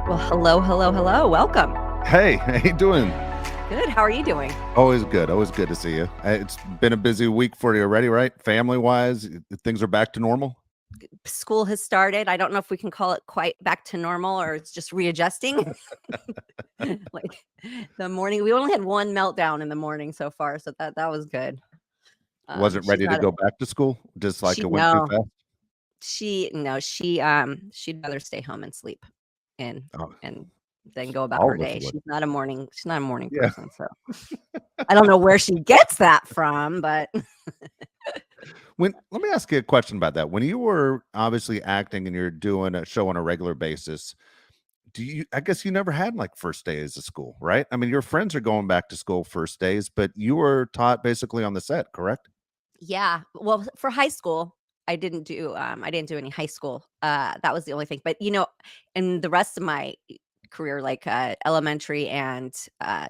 Well, hello, hello, hello. Welcome. Hey, how you doing? Good. How are you doing? Always good. Always good to see you. It's been a busy week for you already, right? Family wise, things are back to normal. School has started. I don't know if we can call it quite back to normal or it's just readjusting. Like the morning, we only had one meltdown in the morning so far, so that was good. Wasn't She's ready to not. go back to school, just like She it went too no. fast. She no. She'd rather stay home and sleep, and Oh, and then go about all her of us day. would. She's not a morning Yeah. person, so I don't know where she gets that from, but When let me ask you a question about that. When you were obviously acting and you're doing a show on a regular basis, I guess you never had like first days of school, right? I mean, your friends are going back to school first days, but you were taught basically on the set, correct? yeah. Well, for high school, I didn't do any high school. That was the only thing. But in the rest of my career, like elementary and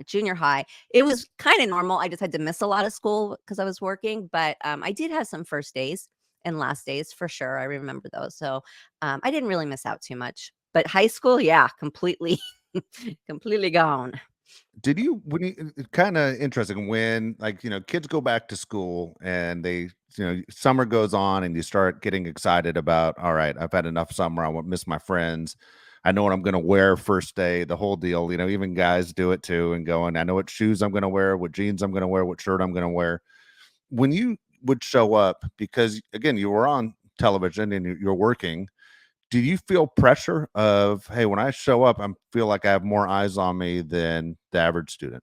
junior high, it was kind of normal. I just had to miss a lot of school because I was working. But I did have some first days and last days for sure. I remember those. So I didn't really miss out too much. But high school, yeah, completely, completely gone. Did you when you kind of interesting when like kids go back to school and they summer goes on and you start getting excited about, all right, I've had enough summer, I won't miss my friends, I know what I'm going to wear first day, the whole deal. Even guys do it too, and going, I know what shoes I'm going to wear, what jeans I'm going to wear, what shirt I'm going to wear. When you would show up, because again you were on television and you're working, do you feel pressure of, hey, when I show up, I feel like I have more eyes on me than the average student?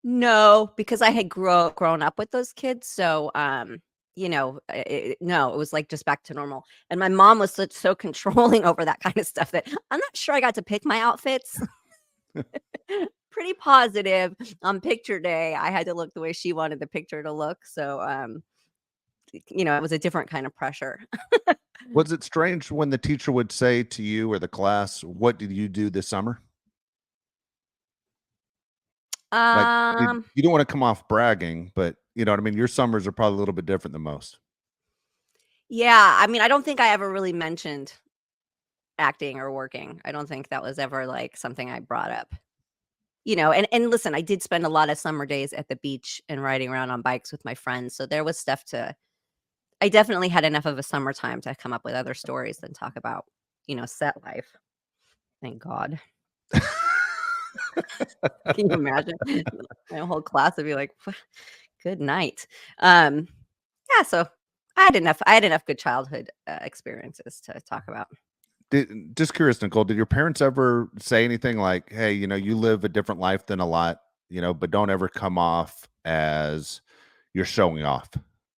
No, because I had grown up with those kids, so, no, it was, like, just back to normal, and my mom was so controlling over that kinda stuff that I'm not sure I got to pick my outfits. Pretty positive on picture day, I had to look the way she wanted the picture to look, so, it was a different kind of pressure. Was it strange when the teacher would say to you or the class, "What did you do this summer?" Like, Um, you don't wanna come off bragging, but you know what I mean? Your summers are probably a little bit different than most. yeah, I mean, I don't think I ever really mentioned acting or working. I don't think that was ever, like, something I brought up. And listen, I did spend a lot of summer days at the beach and riding around on bikes with my friends, so there was stuff to I definitely had enough of a summertime to come up with other stories than talk about, set life. Thank God. Can you imagine? My whole class would be like, "Good night." Um, yeah, so I had enough good childhood, experiences to talk about. Just curious, Nicole, did your parents ever say anything like, "Hey, you live a different life than a lot, but don't ever come off as you're showing off."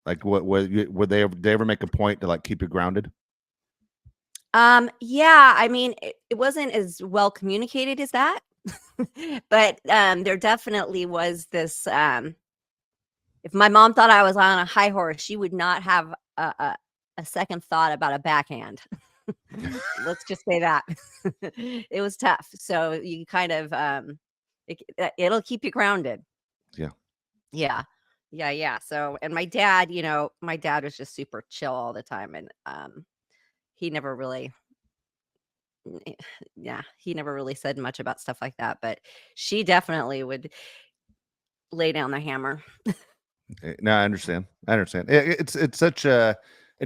Like, would they ever make a point to, like, keep you grounded? Yeah, I mean, it wasn't as well communicated as that, but, there definitely was this, if my mom thought I was on a high horse, she would not have a second thought about a backhand. Let's just say that. It was tough, so you kind of, it'll keep you grounded. Yeah. Yeah. Yeah, yeah, so and my dad was just super chill all the time, and, he never really eh, yeah, he never really said much about stuff like that, but she definitely would lay down the hammer. No, I understand. I understand. It's such a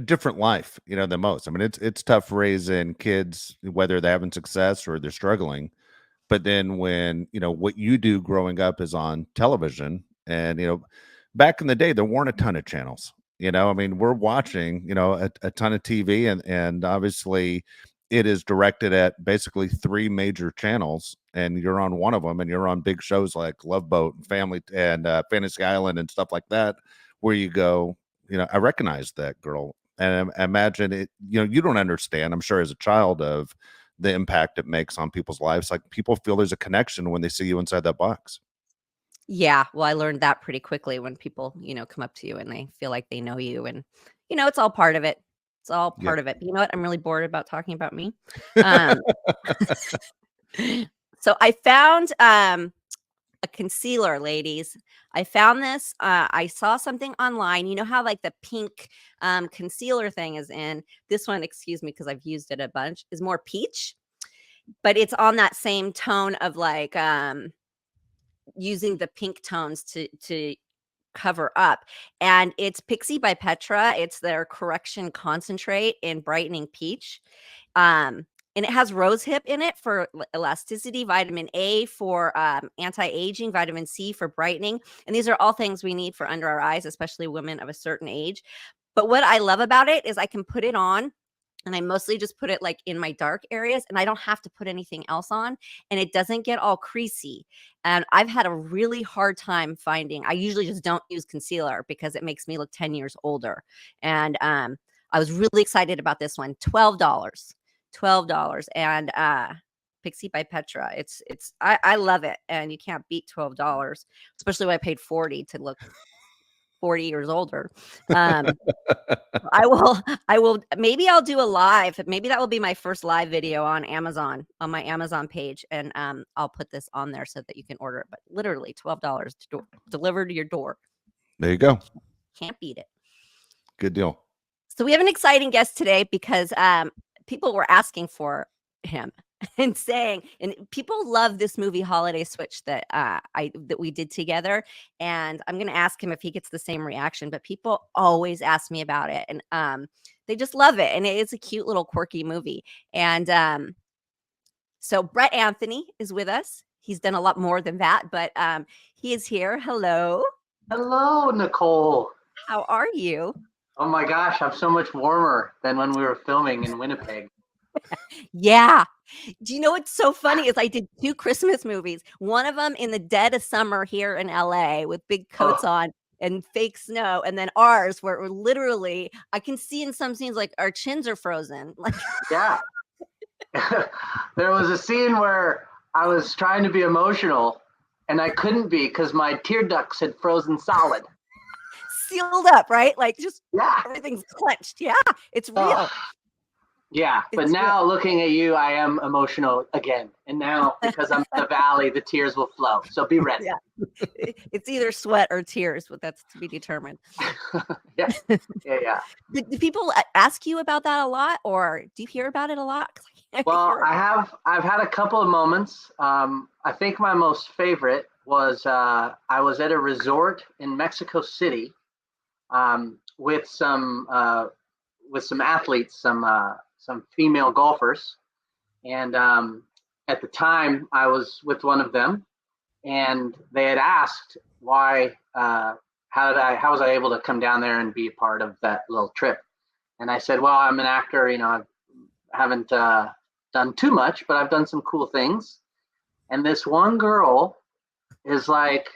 different life, than most. I mean, it's tough raising kids, whether they're having success or they're struggling. But then when what you do growing up is on television, and back in the day, there weren't a ton of channels. I mean, we're watching a ton of TV, and obviously, it is directed at basically three major channels, and you're on one of them, and you're on big shows like Love Boat and Family and Fantasy Island and stuff like that, where you go, I recognize that girl, and I imagine it. You don't understand, I'm sure, as a child of the impact it makes on people's lives. Like, people feel there's a connection when they see you inside that box. Yeah, well, I learned that pretty quickly when people, come up to you and they feel like they know you and, it's all part of it. It's all Yeah. part of it. You know what? I'm really bored about talking about me. Um, so I found, a concealer, ladies. I found this, I saw something online. You know how, like, the pink, concealer thing is in? This one, excuse me, because 'cause I've used it a bunch, is more peach. but it's on that same tone of like using the pink tones to cover up. And it's Pixi by Petra. It's their correction concentrate in brightening peach. And it has rosehip in it for elasticity, vitamin A for anti-aging, vitamin C for brightening. And these are all things we need for under our eyes, especially women of a certain age. But what I love about it is I can put it on, and I mostly just put it like in my dark areas, and I don't have to put anything else on, and it doesn't get all creasy. And I've had a really hard time finding, I usually just don't use concealer because it makes me look 10 years older. And I was really excited about this one. $12. And Pixi by Petra. I love it, and you can't beat $12, especially when I paid 40 to look 40 years older. I will, maybe I'll do a live. Maybe that will be my first live video on Amazon, on my Amazon page. And I'll put this on there so that you can order it. But literally $12 delivered to your door. There you go. Can't beat it. Good deal. So we have an exciting guest today because people were asking for him and saying, and people love this movie Holiday Switch that that we did together. And I'm going to ask him if he gets the same reaction, but people always ask me about it, and they just love it. And it is a cute little quirky movie. And so Bret Anthony is with us. He's done a lot more than that, but he is here. Hello. Hello, Nicole. How are you? Oh my gosh, I'm so much warmer than when we were filming in Winnipeg. Yeah. Do you know what's so funny is I did 2 Christmas movies. One of them in the dead of summer here in LA with big coats on and fake snow, and then ours where we're literally, I can see in some scenes like our chins are frozen. Like, Yeah. There was a scene where I was trying to be emotional and I couldn't be because my tear ducts had frozen solid. sealed up, right? Like just Yeah. everything's clenched. Yeah, it's real. Oh, yeah. But It's now looking at you, I am emotional again. And now because I'm in the valley, the tears will flow. So be ready. Yeah. It's either sweat or tears, but that's to be determined. Yeah. Yeah. Do people ask you about that a lot, or do you hear about it a lot? 'Cause I can't Well, hear about it. I've had a couple of moments. I think my most favorite was I was at a resort in Mexico City with some athletes, some female golfers, and at the time I was with one of them, and they had asked why how was I able to come down there and be a part of that little trip, and I said, well, I'm an actor, I haven't done too much, but I've done some cool things. And this one girl is like,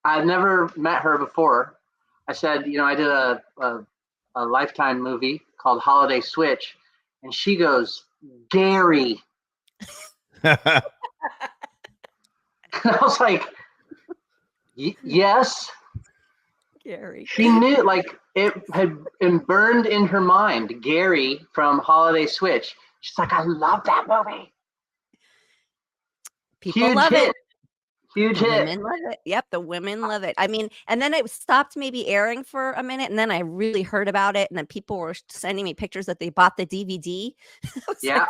I'd never met her before. I said, I did a Lifetime movie called Holiday Switch. And she goes, Gary. I was like, yes. Gary. She knew, like, it had been burned in her mind. Gary from Holiday Switch. She's like, I love that movie. People Huge love hit. it. Huge The hit. women love it. Yep, the women love it. I mean, and then it stopped maybe airing for a minute, and then I really heard about it, and then people were sending me pictures that they bought the DVD. I was Yeah.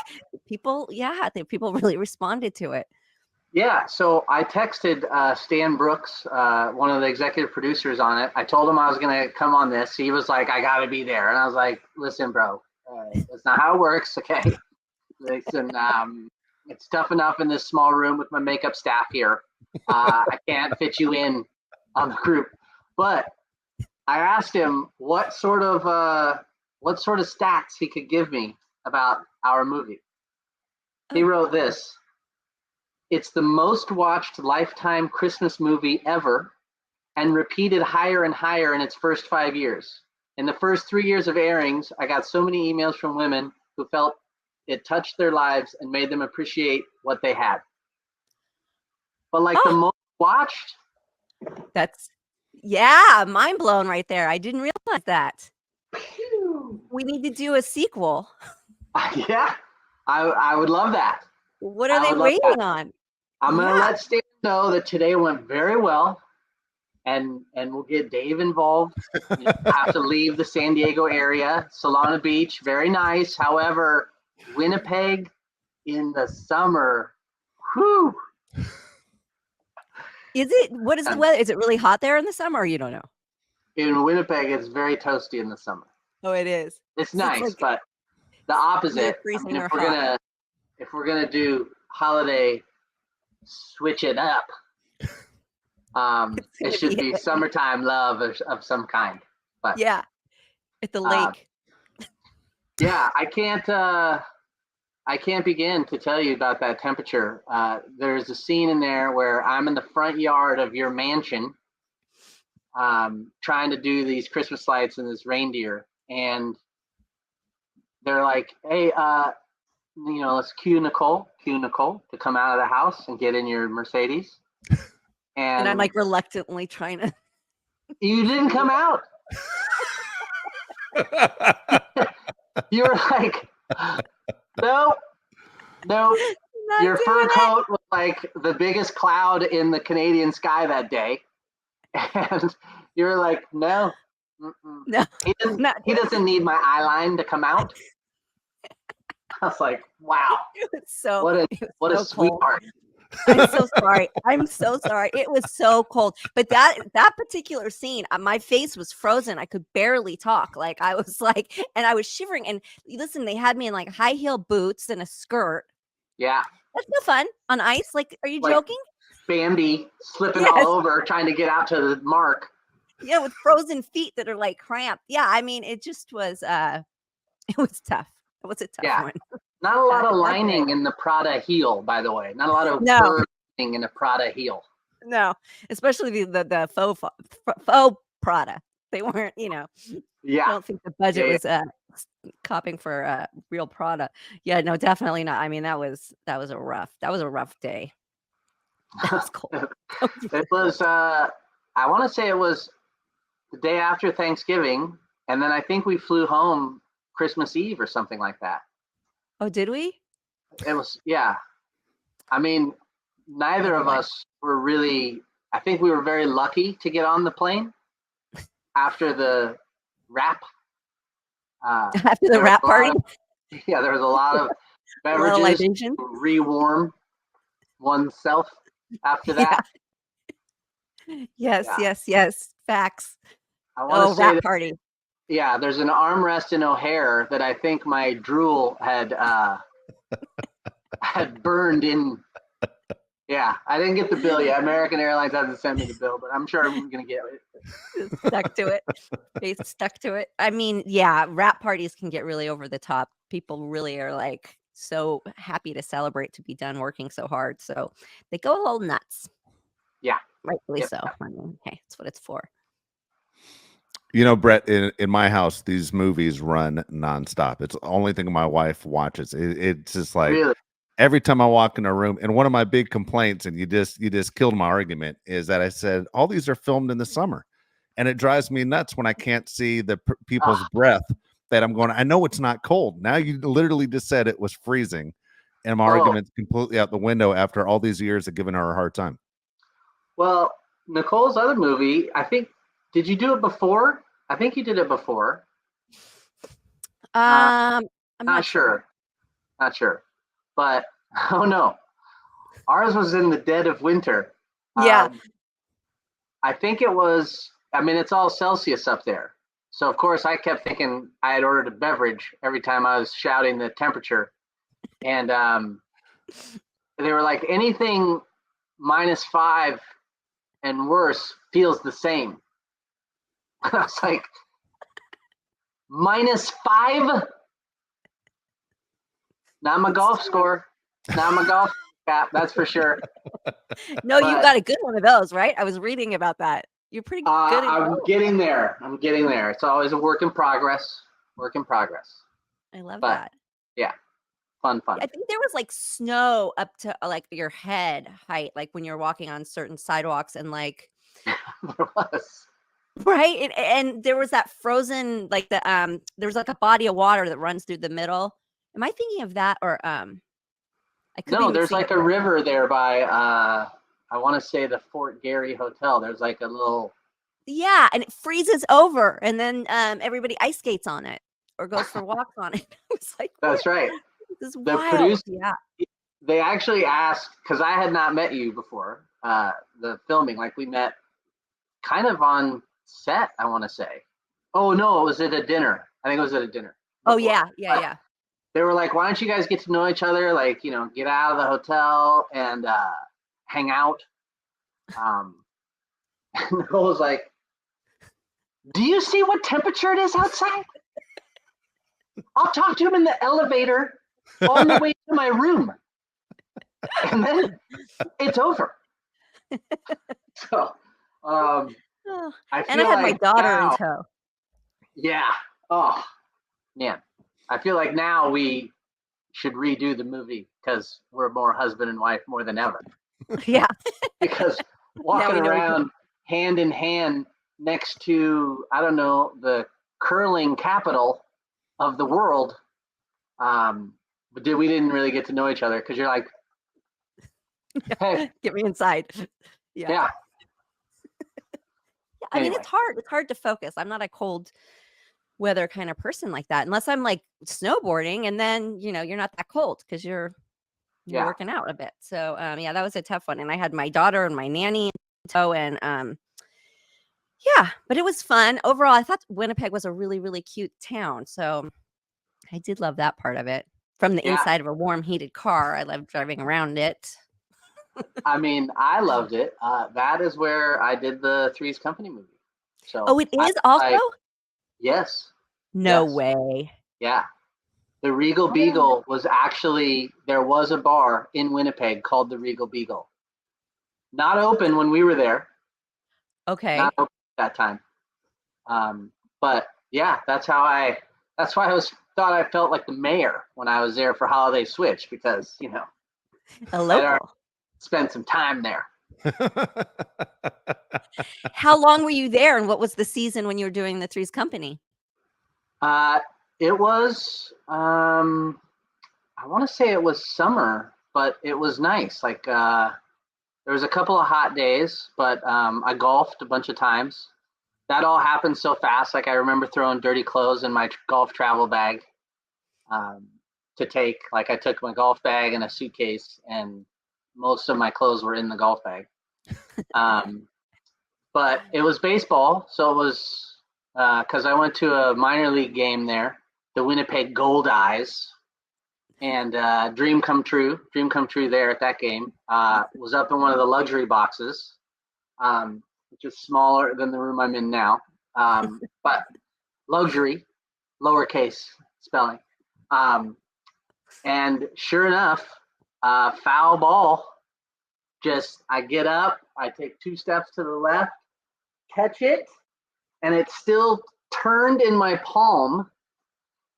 like, people really responded to it. Yeah, so I texted Stan Brooks, one of the executive producers on it. I told him I was going to come on this. He was like, I got to be there. And I was like, listen, bro, that's not how it works, okay? Listen, it's tough enough in this small room with my makeup staff here. I can't fit you in on the group. But I asked him what sort of stats he could give me about our movie. He wrote this. It's the most watched Lifetime Christmas movie ever and repeated higher and higher in its first 5 years. In the first 3 years of airings, I got so many emails from women who felt it touched their lives and made them appreciate what they had. But like the most watched? That's, yeah, mind blown right there. I didn't realize that. Phew. We need to do a sequel. Yeah, I would love that. What are they waiting on? I'm going to let Stan know that today went very well, and we'll get Dave involved. You have to leave the San Diego area. Solana Beach, very nice. However, Winnipeg in the summer. Whew. What is the weather? Is it really hot there in the summer, or you don't know? In Winnipeg, it's very toasty in the summer. Oh, it is. It's So nice, like but the opposite. freezing or If we're gonna do holiday, switch it up. It should be summertime love of some kind. But yeah, at the lake. Yeah, I can't begin to tell you about that temperature. There's a scene in there where I'm in the front yard of your mansion, trying to do these Christmas lights and this reindeer, and they're like, "Hey, let's cue Nicole to come out of the house and get in your Mercedes." And I'm like reluctantly trying to. You didn't come out. You were like, no. Your fur coat was like the biggest cloud in the Canadian sky that day, and you were like, no. No, he doesn't need my eyeline to come out. I was like, wow. It was so what a sweetheart. I'm so sorry. I'm so sorry. It was so cold. But that particular scene, my face was frozen. I could barely talk. Like I was like, and I was shivering. And listen, they had me in like high heel boots and a skirt. Yeah. That's no fun on ice. Like, are you joking? Bambi slipping all over, trying to get out to the mark. Yeah, with frozen feet that are like cramped. Yeah, I mean, it just was it was tough. It was a tough one. Not a lot of lining in the Prada heel, by the way. Not a lot of fur in a Prada heel. No, especially the faux Prada. They weren't, Yeah. I don't think the budget was copying for real Prada. Yeah, no, definitely not. I mean, that was a rough day. That was cold. It was. I want to say it was the day after Thanksgiving, and then I think we flew home Christmas Eve or something like that. Oh, did we? It was, yeah. I mean, neither of us were really. I think we were very lucky to get on the plane after the wrap. After the wrap party. There was a lot of beverages to rewarm oneself after that. Yeah. Yes. Facts. I want to say wrap party. Yeah, there's an armrest in O'Hare that I think my drool had burned in. Yeah, I didn't get the bill yet. American Airlines hasn't sent me the bill, but I'm sure I'm going to get it. Stuck to it. They stuck to it. I mean, yeah, wrap parties can get really over the top. People really are like so happy to celebrate to be done working so hard. So they go a little nuts. Yeah. Rightfully so. I mean, hey, that's what it's for. Brett, in my house, these movies run nonstop. It's the only thing my wife watches. It's just like every time I walk in a room, and one of my big complaints, and you just killed my argument, is that I said all these are filmed in the summer, and it drives me nuts when I can't see the people's breath. That I'm going, I know it's not cold. Now you literally just said it was freezing, and my argument's completely out the window after all these years of giving her a hard time. Well, Nicole's other movie, I think. Did you do it before? I think you did it before. I'm not sure. Not sure. But, oh no. Ours was in the dead of winter. Yeah. I think it was, it's all Celsius up there. So, of course, I kept thinking I had ordered a beverage every time I was shouting the temperature. And they were like, anything -5 and worse feels the same. I was like, -5? Not my golf score. Not my golf cap, that's for sure. No, you got a good one of those, right? I was reading about that. You're pretty good at I'm getting there. It's always a work in progress. I love that. Yeah. Fun. I think there was like snow up to like your head height, like when you're walking on certain sidewalks and like there was. Right. And there was that frozen, like there was like a body of water that runs through the middle. Am I thinking of that or No, there's like a river there by I want to say the Fort Garry Hotel. There's like a little. Yeah, and it freezes over, and then everybody ice skates on it or goes for walks on it. It's like that's right. This is The wild. producer, Yeah. they actually asked, because I had not met you before the filming. Like we met kind of on set, I want to say. Oh no, it was at a dinner. I think it was at a dinner. Oh before. yeah, But yeah. they were like, why don't you guys get to know each other? Like, get out of the hotel and hang out. And Nicole was like, do you see what temperature it is outside? I'll talk to him in the elevator on the way to my room. And then it's over. So Oh, I and I feel had my like daughter in now, tow. yeah. Oh, man. I feel like now we should redo the movie because we're more husband and wife more than ever. Yeah. Because Now walking we know each other. around hand in hand next to, I don't know, the curling capital of the world, but we didn't really get to know each other because you're like, hey, Get me inside. Yeah. yeah. I mean, Anyway. it's hard. It's hard to focus. I'm not a cold weather kind of person like that, unless I'm like snowboarding, and then you're not that cold because you're Yeah. working out a bit. So yeah, that was a tough one. And I had my daughter and my nanny in tow, and yeah, but it was fun overall. I thought Winnipeg was a really, really cute town, so I did love that part of it. From the Yeah. inside of a warm, heated car, I loved driving around it. I mean, I loved it. That is where I did the Three's Company movie. So Oh, it I is was also? like, yes. No Yes. way. Yeah. The Regal Beagle was actually, there was a bar in Winnipeg called the Regal Beagle. Not open when we were there. Okay. Not open at that time. But yeah, that's why I thought I felt like the mayor when I was there for Holiday Switch because, A I'd already local. spent some time there. How long were you there, and what was the season when you were doing the Three's Company? It was, I want to say it was summer, but it was nice. Like, there was a couple of hot days, but I golfed a bunch of times. That all happened so fast. Like, I remember throwing dirty clothes in my golf travel bag to take. Like, I took my golf bag and a suitcase, and most of my clothes were in the golf bag. But it was baseball, so it was because I went to a minor league game there, the Winnipeg Gold Eyes, and dream come true there at that game. Was up in one of the luxury boxes, which is smaller than the room I'm in now, but luxury, lowercase spelling. And sure enough, foul ball. I get up, I take 2 steps to the left, catch it, and it still turned in my palm,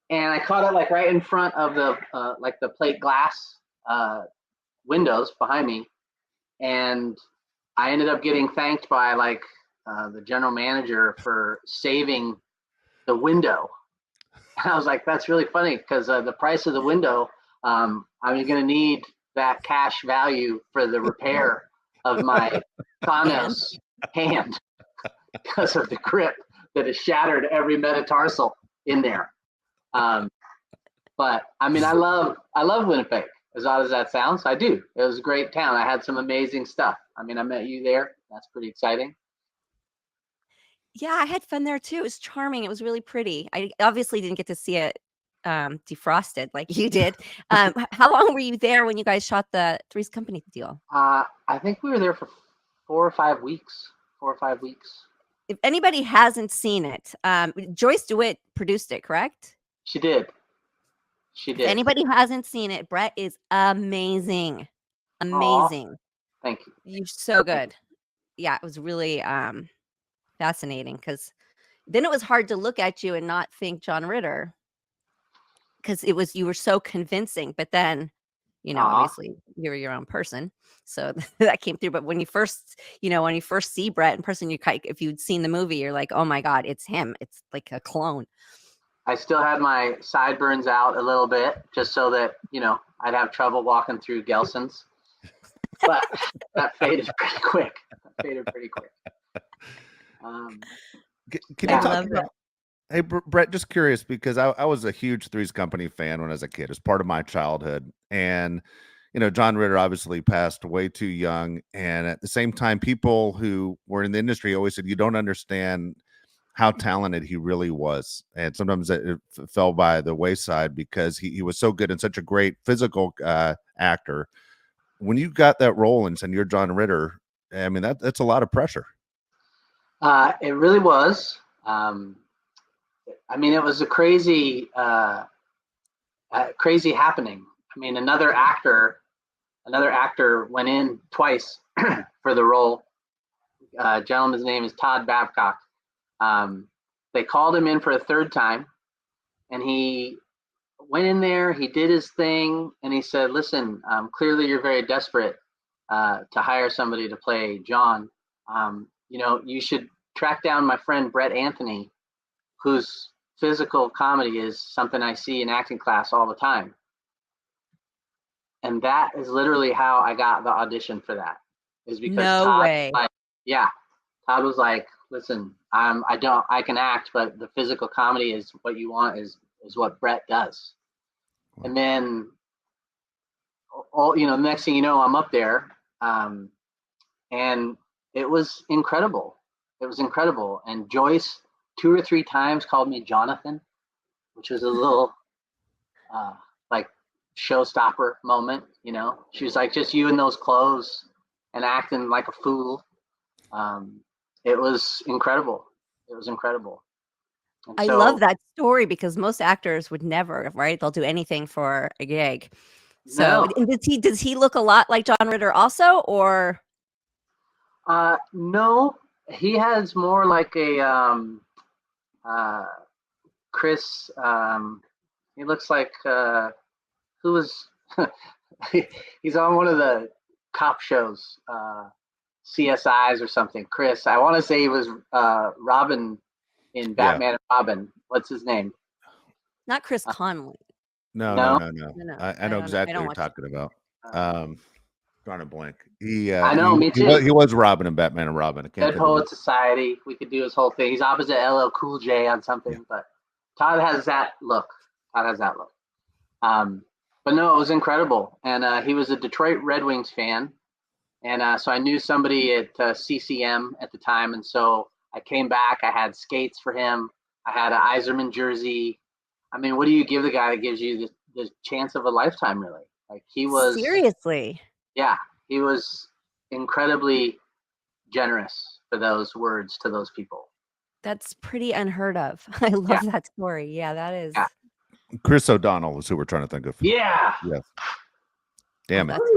and I caught it like right in front of the plate glass windows behind me, and I ended up getting thanked by the general manager for saving the window. And I was like, that's really funny because the price of the window, I'm going to need that cash value for the repair of my Thanos hand because of the grip that has shattered every metatarsal in there. But I mean, I love Winnipeg. As odd as that sounds, I do. It was a great town. I had some amazing stuff. I mean, I met you there. That's pretty exciting. Yeah, I had fun there too. It was charming. It was really pretty. I obviously didn't get to see it defrosted like you did. How long were you there when you guys shot the Three's Company deal? I think we were there for 4 or 5 weeks. 4 or 5 weeks. If anybody hasn't seen it, Joyce DeWitt produced it, correct? She did. She If did. anybody hasn't seen it, Bret is amazing. Amazing. Aww. Thank you. You're so good. Yeah, it was really fascinating because then it was hard to look at you and not think John Ritter because you were so convincing. But then, obviously you're your own person, so that came through. But when you first see Bret in person, if you'd seen the movie, you're like, oh my God, it's him. It's like a clone. I still had my sideburns out a little bit just so that, I'd have trouble walking through Gelson's. But that faded pretty quick. Can you talk about Hey, Brett, just curious because I was a huge Three's Company fan when I was a kid. It was part of my childhood. And, John Ritter obviously passed way too young. And at the same time, people who were in the industry always said, you don't understand how talented he really was. And sometimes it fell by the wayside because he was so good and such a great physical actor. When you got that role and said you're John Ritter, I mean, that's a lot of pressure. It really was. I mean, it was a crazy happening. I mean, another actor went in twice for the role. Gentleman's name is Todd Babcock. They called him in for a third time, and he went in there. He did his thing, and he said, "Listen, clearly you're very desperate to hire somebody to play John. You should track down my friend Bret Anthony, whose physical comedy is something I see in acting class all the time." And that is literally how I got the audition for that. Is because No way. Todd was like, "Listen, I can act, but the physical comedy is what you want is what Bret does." Wow. And then, next thing you know, I'm up there, and it was incredible. It was incredible. And Joyce 2 or 3 times called me Jonathan, which was a little like showstopper moment. She was like, "Just you in those clothes and acting like a fool." It was incredible. It was incredible. And I love that story because most actors would never, right? They'll do anything for a gig. So, No, and does he look a lot like John Ritter also, or? no, he has more like a Chris. He looks like who was he's on one of the cop shows, CSIs or something. Chris, I want to say he was Robin in Batman and Robin. What's his name? Not Chris Conley. No. No, No, I know exactly don't what you're watch talking about. uh, Drawing a blank. He I know, me too. he was Robin in Batman and Robin. I can't Dead think of Poet Society. We could do his whole thing. He's opposite LL Cool J on something, but Todd has that look. But no, it was incredible. And he was a Detroit Red Wings fan. And so I knew somebody at CCM at the time. And so I came back. I had skates for him. I had an Iserman jersey. I mean, what do you give the guy that gives you the chance of a lifetime, really? Like he was, Seriously. yeah, he was incredibly generous for those words to those people. That's pretty unheard of. I love Yeah. that story. Yeah, that is. Yeah. Chris O'Donnell is who we're trying to think of. Yeah. Yes. Damn it. That's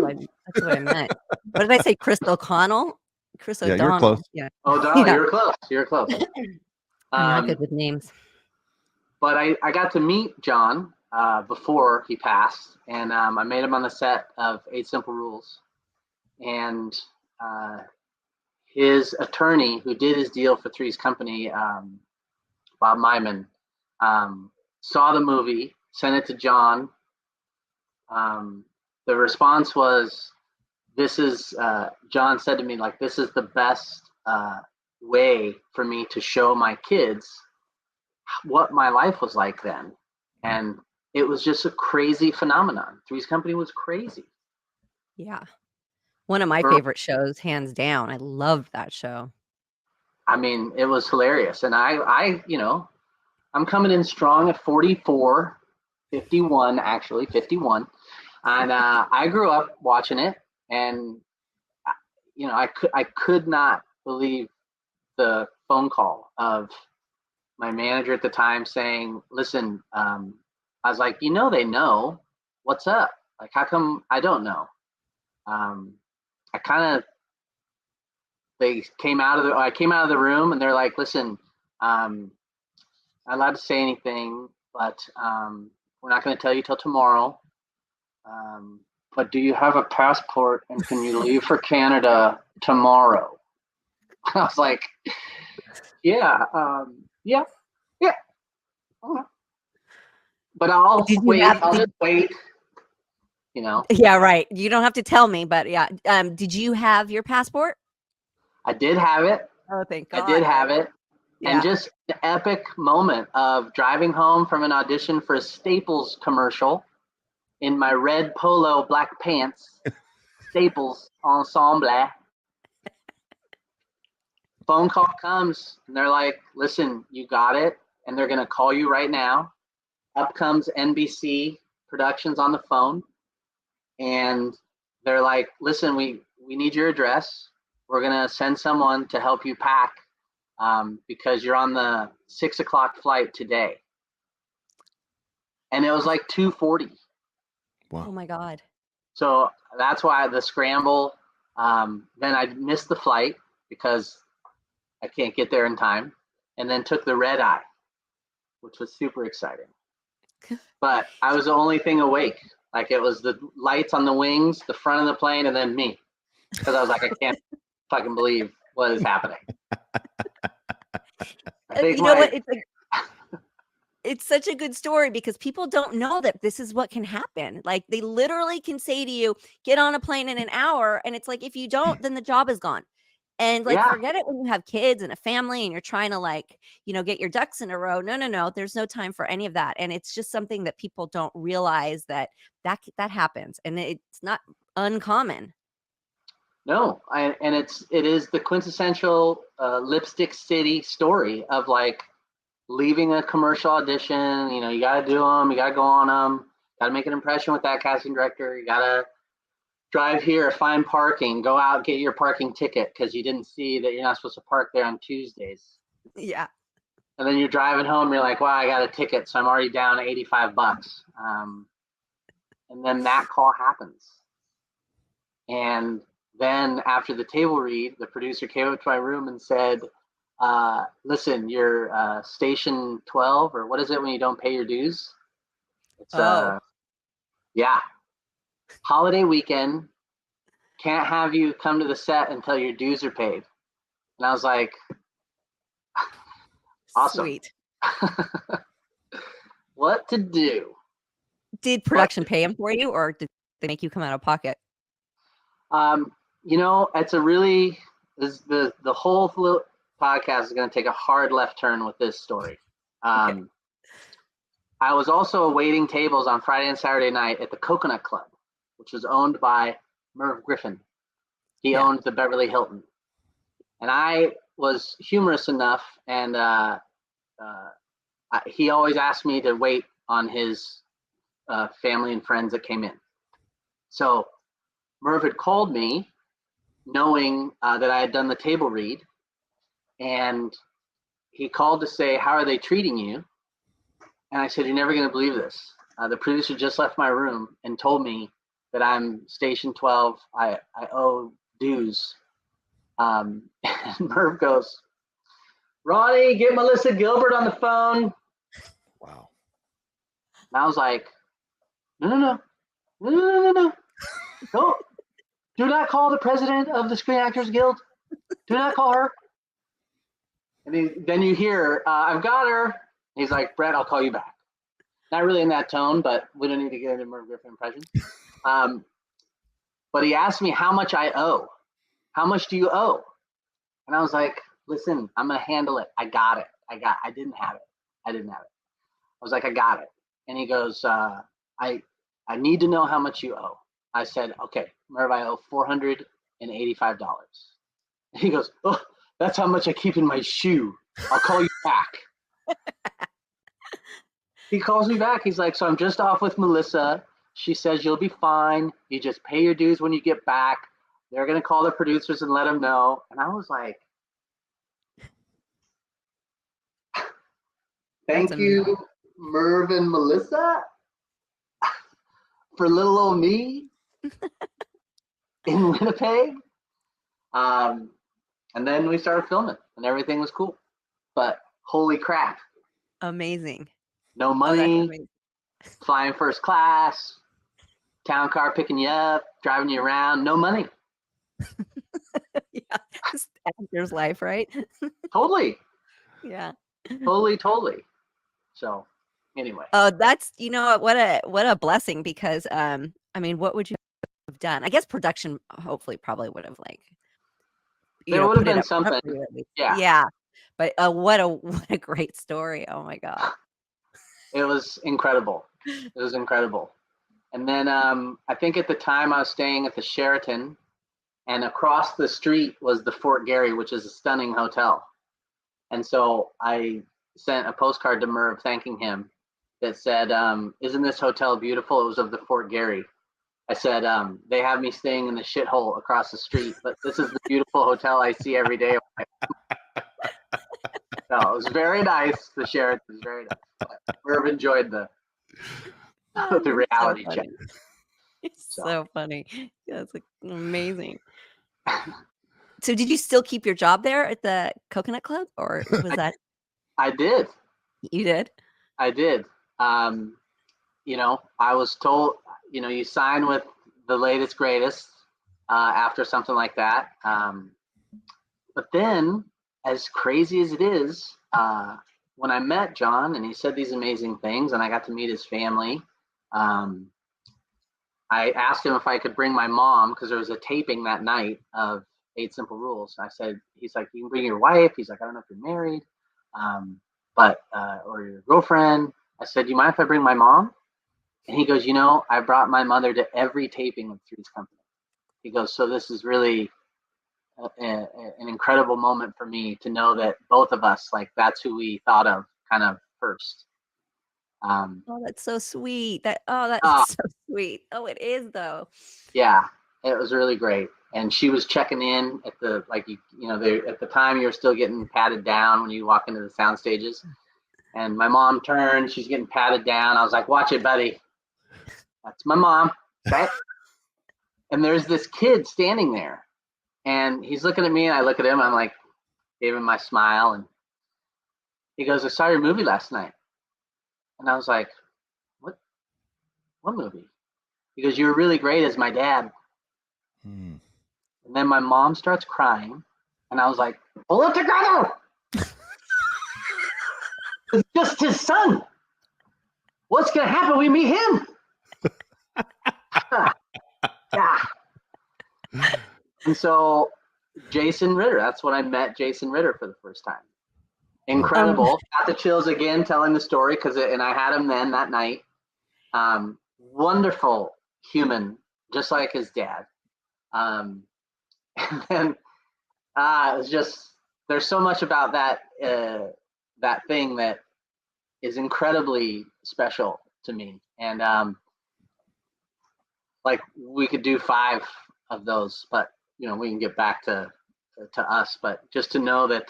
what I meant. What did I say? Chris O'Connell? Chris Yeah, O'Donnell. you're close. Yeah. O'Donnell, Yeah. you're close. I'm not good with names. But I got to meet John before he passed, and I met him on the set of 8 Simple Rules. And his attorney, who did his deal for Three's Company, Bob Myman, saw the movie, sent it to John. The response was, John said to me, like, "This is the best way for me to show my kids what my life was like then." And it was just a crazy phenomenon. Three's Company was crazy. Yeah. One of my favorite shows, hands down. I loved that show. I mean, it was hilarious. And I'm coming in strong at 44, 51, actually, 51. And I grew up watching it. And, I could not believe the phone call of my manager at the time saying, "Listen," I was like, they know. What's up? Like, how come I don't know? I came out of the room and they're like, "Listen, I'm not allowed to say anything, but we're not going to tell you till tomorrow. But do you have a passport and can you leave for Canada tomorrow?" I was like, "Yeah, yeah. Okay. But I'll just wait. Yeah, right. You don't have to tell me, but yeah. Did you have your passport? I did have it. Oh, thank God. I did have it. And just the epic moment of driving home from an audition for a Staples commercial in my red polo, black pants, Staples ensemble. Phone call comes and they're like, listen, you got it. And they're going to call you right now. Up comes NBC Productions on the phone. And they're like, listen, we need your address. We're going to send someone to help you pack because you're on the 6 o'clock flight today. And it was like 2:40. Wow. Oh my God. So that's why the scramble. Then I missed the flight because I can't get there in time, and then took the red eye, which was super exciting. But I was the only thing awake. Like it was the lights on the wings, the front of the plane, and then me. Because I was like, I can't fucking believe what is happening. You know what? It's such a good story because people don't know that this is what can happen. Like they literally can say to you, get on a plane in an hour. And it's like, if you don't, then the job is gone. And like, forget it when you have kids and a family and you're trying to like, get your ducks in a row. No. There's no time for any of that. And it's just something that people don't realize that happens. And it's not uncommon. No, and it is the quintessential Lipstick City story of like leaving a commercial audition. You got to do them, you got to go on them, got to make an impression with that casting director. You got to drive here, find parking, go out, get your parking ticket because you didn't see that you're not supposed to park there on Tuesdays. Yeah. And then you're driving home, you're like, wow, I got a ticket, so I'm already down $85. And then that call happens. And then after the table read, the producer came up to my room and said, listen, you're station 12, or what is it when you don't pay your dues? It's yeah. Holiday weekend, can't have you come to the set until your dues are paid. And I was like, awesome. Sweet. What to do? Did production pay him for you, or did they make you come out of pocket? It's a really the whole podcast is going to take a hard left turn with this story. Okay. I was also waiting tables on Friday and Saturday night at the Coconut Club, which was owned by Merv Griffin. He owned the Beverly Hilton. And I was humorous enough, and he always asked me to wait on his family and friends that came in. So Merv had called me knowing that I had done the table read, and he called to say, how are they treating you? And I said, you're never going to believe this. The producer just left my room and told me that I'm station 12. I owe dues. And Merv goes, Ronnie, get Melissa Gilbert on the phone. Wow. And I was like, no. No. Do not call the president of the Screen Actors Guild. Do not call her. And then you hear, I've got her. He's like, Bret, I'll call you back. Not really in that tone, but we don't need to get into Merv Griffin impressions. But he asked me how much I owe. How much do you owe? And I was like, listen, I'm going to handle it. I got it. I didn't have it. I was like, I got it. And he goes, I need to know how much you owe. I said, okay, Merv, I owe $485. And he goes, oh, that's how much I keep in my shoe. I'll call you back. He calls me back. He's like, so I'm just off with Melissa. She says you'll be fine. You just pay your dues when you get back. They're going to call the producers and let them know. And I was like, thank you, Merv and Melissa, for little old me in Winnipeg. And then we started filming and everything was cool. But holy crap. Amazing. No money, flying first class, town car picking you up, driving you around, no money. Yeah, just actor's life, right? Totally. Yeah. Totally. So anyway. Oh, that's, what a blessing, because what would you have done? I guess production hopefully probably would have there would have been something. Yeah. But what a great story. Oh my God. It was incredible. It was incredible. And then I think at the time I was staying at the Sheraton, and across the street was the Fort Garry, which is a stunning hotel. And so I sent a postcard to Merv thanking him that said, "Isn't this hotel beautiful?" It was of the Fort Garry. I said, "They have me staying in the shithole across the street, but this is the beautiful hotel I see every day." No, it was very nice. The Sheraton was very nice. Merv enjoyed the Oh, the it's so reality check. funny. It's So so funny. Yeah, it's like amazing. So did you still keep your job there at the Coconut Club, or was that I did. you did? I did. I was told, you sign with the latest, greatest after something like that. But then, as crazy as it is, when I met John and he said these amazing things and I got to meet his family, I asked him if I could bring my mom because there was a taping that night of 8 Simple Rules. He's like, you can bring your wife. He's like, I don't know if you're married, or your girlfriend. I said, do you mind if I bring my mom? And he goes, I brought my mother to every taping of Three's Company. He goes, so this is really an incredible moment for me to know that both of us, like, that's who we thought of kind of first. Oh, that's so sweet. That's so sweet. Oh, it is though. Yeah, it was really great. And she was checking in at the, like, at the time you're still getting patted down when you walk into the sound stages. And my mom turned, she's getting patted down. I was like, watch it, buddy. That's my mom. Okay. And there's this kid standing there and he's looking at me and I look at him. I'm like, gave him my smile. And he goes, I saw your movie last night. And I was like, what movie? He goes, you were really great as my dad. And then my mom starts crying. And I was like, pull it together. It's just his son. What's going to happen? We meet him. Yeah. And so Jason Ritter, that's when I met Jason Ritter for the first time. Incredible. Got the chills again telling the story and I had him then that night. Wonderful human, just like his dad. And then it was just, there's so much about that thing that is incredibly special to me. And like we could do 5 of those, but we can get back to us. But just to know that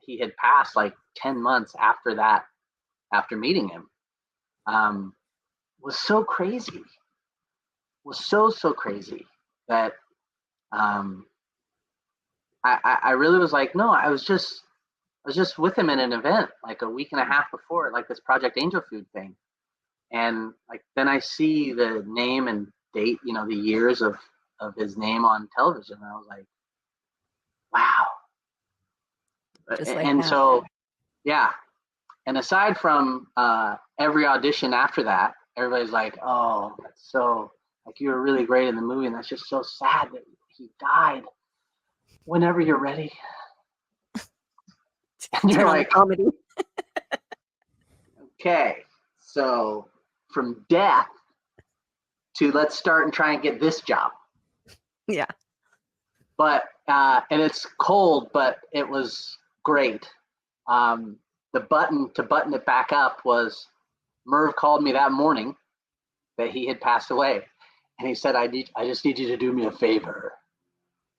he had passed like 10 months after that, after meeting him, was so crazy. Was so crazy that I really was like, no, I was just with him in an event like a week and a half before, like this Project Angel Food thing. And like then I see the name and date, the years of his name on television. And I was like, wow. Just like And that. so, yeah. And aside from every audition after that, everybody's like, oh, that's so, like, you were really great in the movie. And that's just so sad that he died. Whenever you're ready. And you're like, comedy. okay, so from death to let's start and try and get this job. Yeah. But and it's cold, but it was great. The button to button it back up was Merv called me that morning that he had passed away, and he said, I just need you to do me a favor.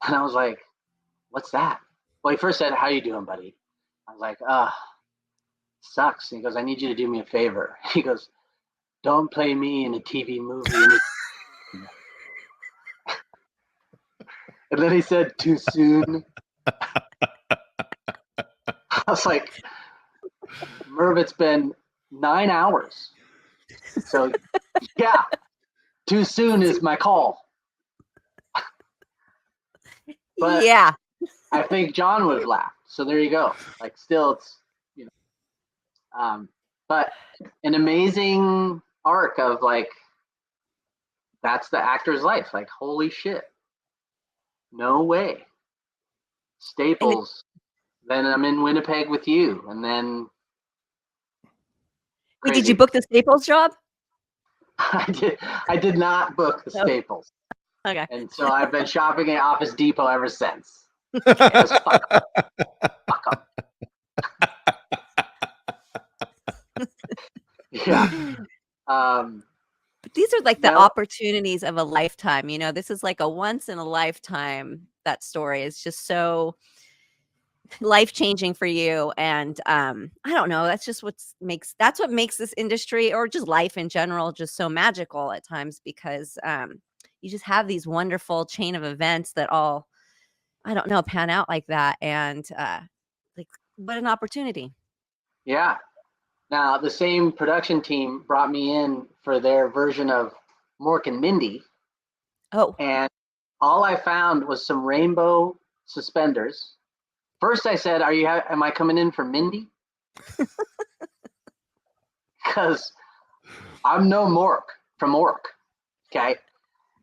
And I was like, what's that? Well, he first said, how you doing, buddy? I was like, sucks. And he goes, I need you to do me a favor. He goes, don't play me in a TV movie. And then he said, too soon. I was like, Merv, it's been 9 hours. So yeah, too soon is my call. But yeah. I think John would have laughed. So there you go. Like, still, it's, but an amazing arc of like, that's the actor's life. Like, holy shit. No way. Staples then I'm in Winnipeg with you, and then Wait, did crazy. you book the Staples job? I did not book the No. Staples, Okay. and so I've been shopping at Office Depot ever since. 'Cause fuck 'em. Fuck 'em. Yeah. But these are like the No. opportunities of a lifetime. You know, this is like a once in a lifetime. That story is just so life changing for you. And I don't know. That's just what makes this industry, or just life in general, just so magical at times, because you just have these wonderful chain of events that all, I don't know, pan out like that. And like, what an opportunity. Yeah. Now the same production team brought me in for their version of Mork and Mindy, Oh, and all I found was some rainbow suspenders. First, I said, am I coming in for Mindy?" Because I'm no Mork from Mork. Okay.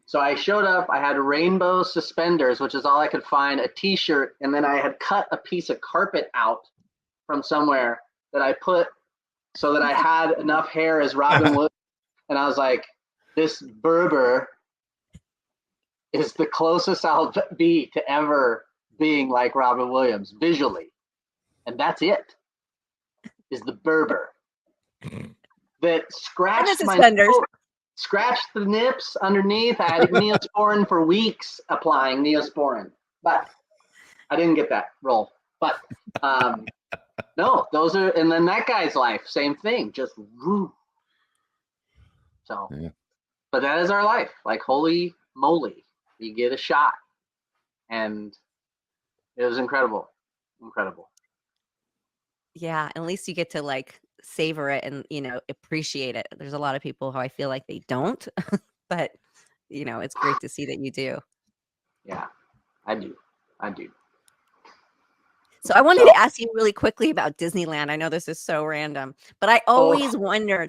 So I showed up, I had rainbow suspenders, which is all I could find, a t-shirt, and then I had cut a piece of carpet out from somewhere that I put so that I had enough hair as Robin Williams. And I was like, this Berber is the closest I'll be to ever being like Robin Williams visually. And that's it, is the Berber that scratched my nose, scratched the nips underneath. I had Neosporin for weeks applying Neosporin, but I didn't get that role. But no, those are, and then that guy's life, same thing, just woo. So, yeah. But that is our life. Like, holy moly, you get a shot, and it was incredible. Yeah, at least you get to like savor it and, you know, appreciate it. There's a lot of people who I feel like they don't, but you know, it's great to see that you do. Yeah, I do. So I wanted to ask you really quickly about Disneyland. I know this is so random, but I always wonder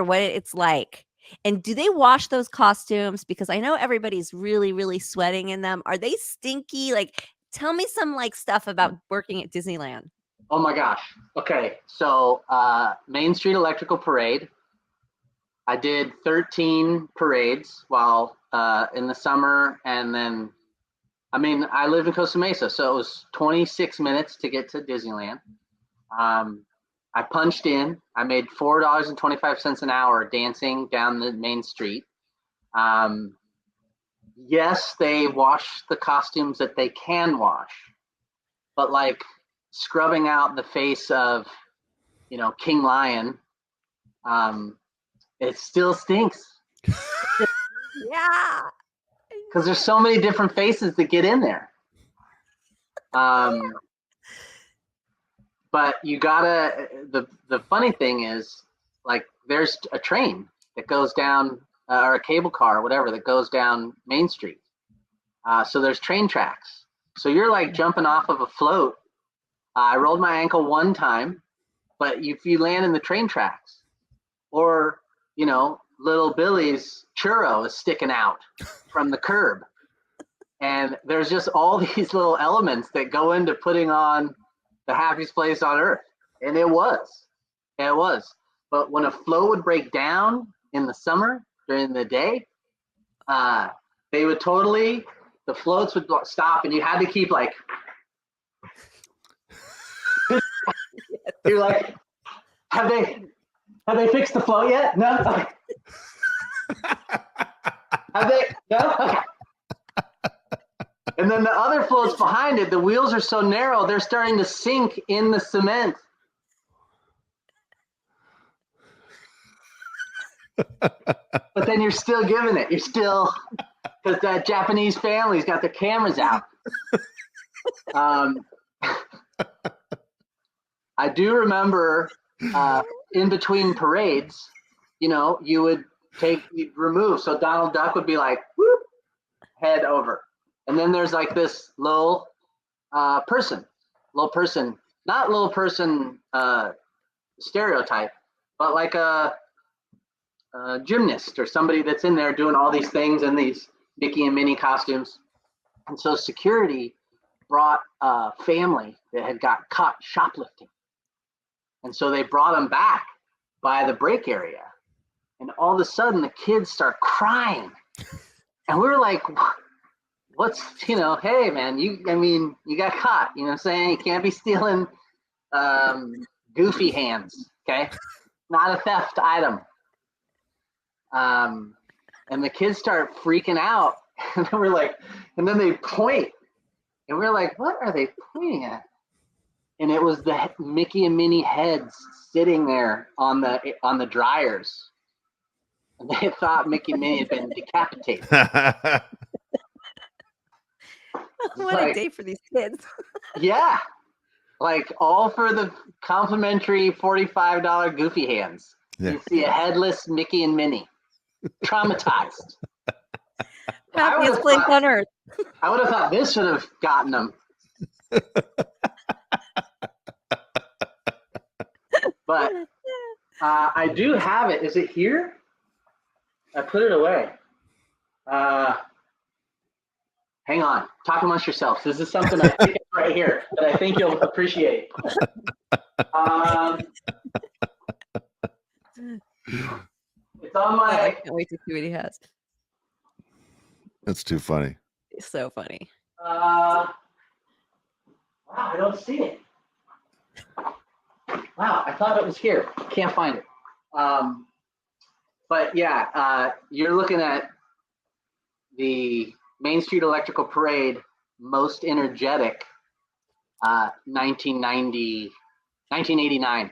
what it's like. And do they wash those costumes? Because I know everybody's really, really sweating in them. Are they stinky? Like, tell me some like stuff about working at Disneyland. Oh my gosh. Okay. So Main Street Electrical Parade. I did 13 parades while in the summer, and then I lived in Costa Mesa, so it was 26 minutes to get to Disneyland. I punched in. I made $4.25 an hour dancing down the main street. Yes, they wash the costumes that they can wash, but like scrubbing out the face of, King Lion, it still stinks. Yeah. Because there's so many different faces that get in there. But you gotta, the funny thing is, like, there's a train that goes down, or a cable car or whatever, that goes down Main Street. So there's train tracks. So you're like jumping off of a float. I rolled my ankle one time, but if you land in the train tracks, or, little Billy's churro is sticking out from the curb. And there's just all these little elements that go into putting on the happiest place on earth. And it was. But when a flow would break down in the summer during the day, they would the floats would stop, and you had to keep like, you're like, have they fixed the float yet? No. Okay. Have they? No. Okay. And then the other floats behind it, the wheels are so narrow, they're starting to sink in the cement. But then you're still giving it. You're still, because that Japanese family's got their cameras out. I do remember in between parades, you'd remove. So Donald Duck would be like, whoop, head over. And then there's like this little person, not little person stereotype, but like a gymnast or somebody that's in there doing all these things in these Mickey and Minnie costumes. And so security brought a family that had got caught shoplifting. And so they brought them back by the break area. And all of a sudden, the kids start crying. And we were like, what's, hey, man, you got caught. You know what I'm saying? You can't be stealing goofy hands, okay? Not a theft item. And the kids start freaking out. And then and then they point. And we're like, what are they pointing at? And it was the Mickey and Minnie heads sitting there on the dryers. And they thought Mickey and Minnie had been decapitated. What a day for these kids. Yeah. Like all for the complimentary $45 goofy hands. Yeah. You see a headless Mickey and Minnie. Traumatized. Happiest place on earth. I would have thought this would have gotten them. But I do have it. Is it here? I put it away. Hang on. Talk amongst yourselves. This is something I think right here that I think you'll appreciate. It's on my. I can't wait to see what he has. That's too funny. It's so funny. Wow, I don't see it. Wow, I thought it was here. Can't find it. But yeah, you're looking at the Main Street Electrical Parade, most energetic, 1989.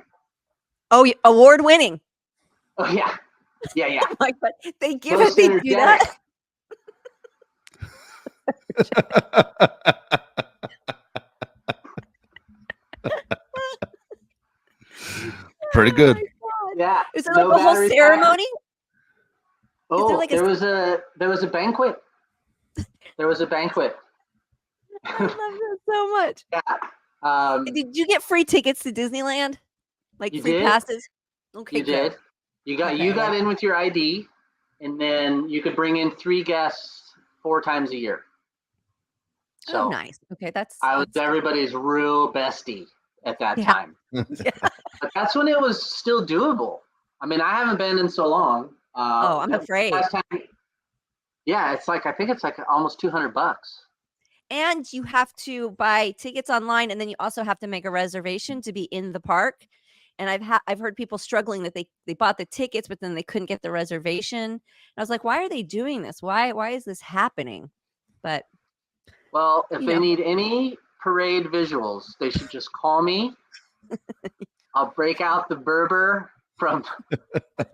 Oh, award winning. Oh yeah, yeah. Like, but they give it. They do that. Pretty good. Oh yeah. Is there like a whole ceremony? Oh, there was a banquet. There was a banquet. I love that so much. Yeah. Did you get free tickets to Disneyland? Like free passes? Okay, you did. You got in with your ID, and then you could bring in 3 guests 4 times a year. So nice. Okay, I was everybody's real bestie at that time. Yeah. But that's when it was still doable. I mean, I haven't been in so long. I'm afraid. Last time, yeah, I think it's like almost $200. And you have to buy tickets online, and then you also have to make a reservation to be in the park. And I've heard people struggling that they bought the tickets, but then they couldn't get the reservation. And I was like, why are they doing this? Why is this happening? But well, if they need any parade visuals, they should just call me. I'll break out the Berber from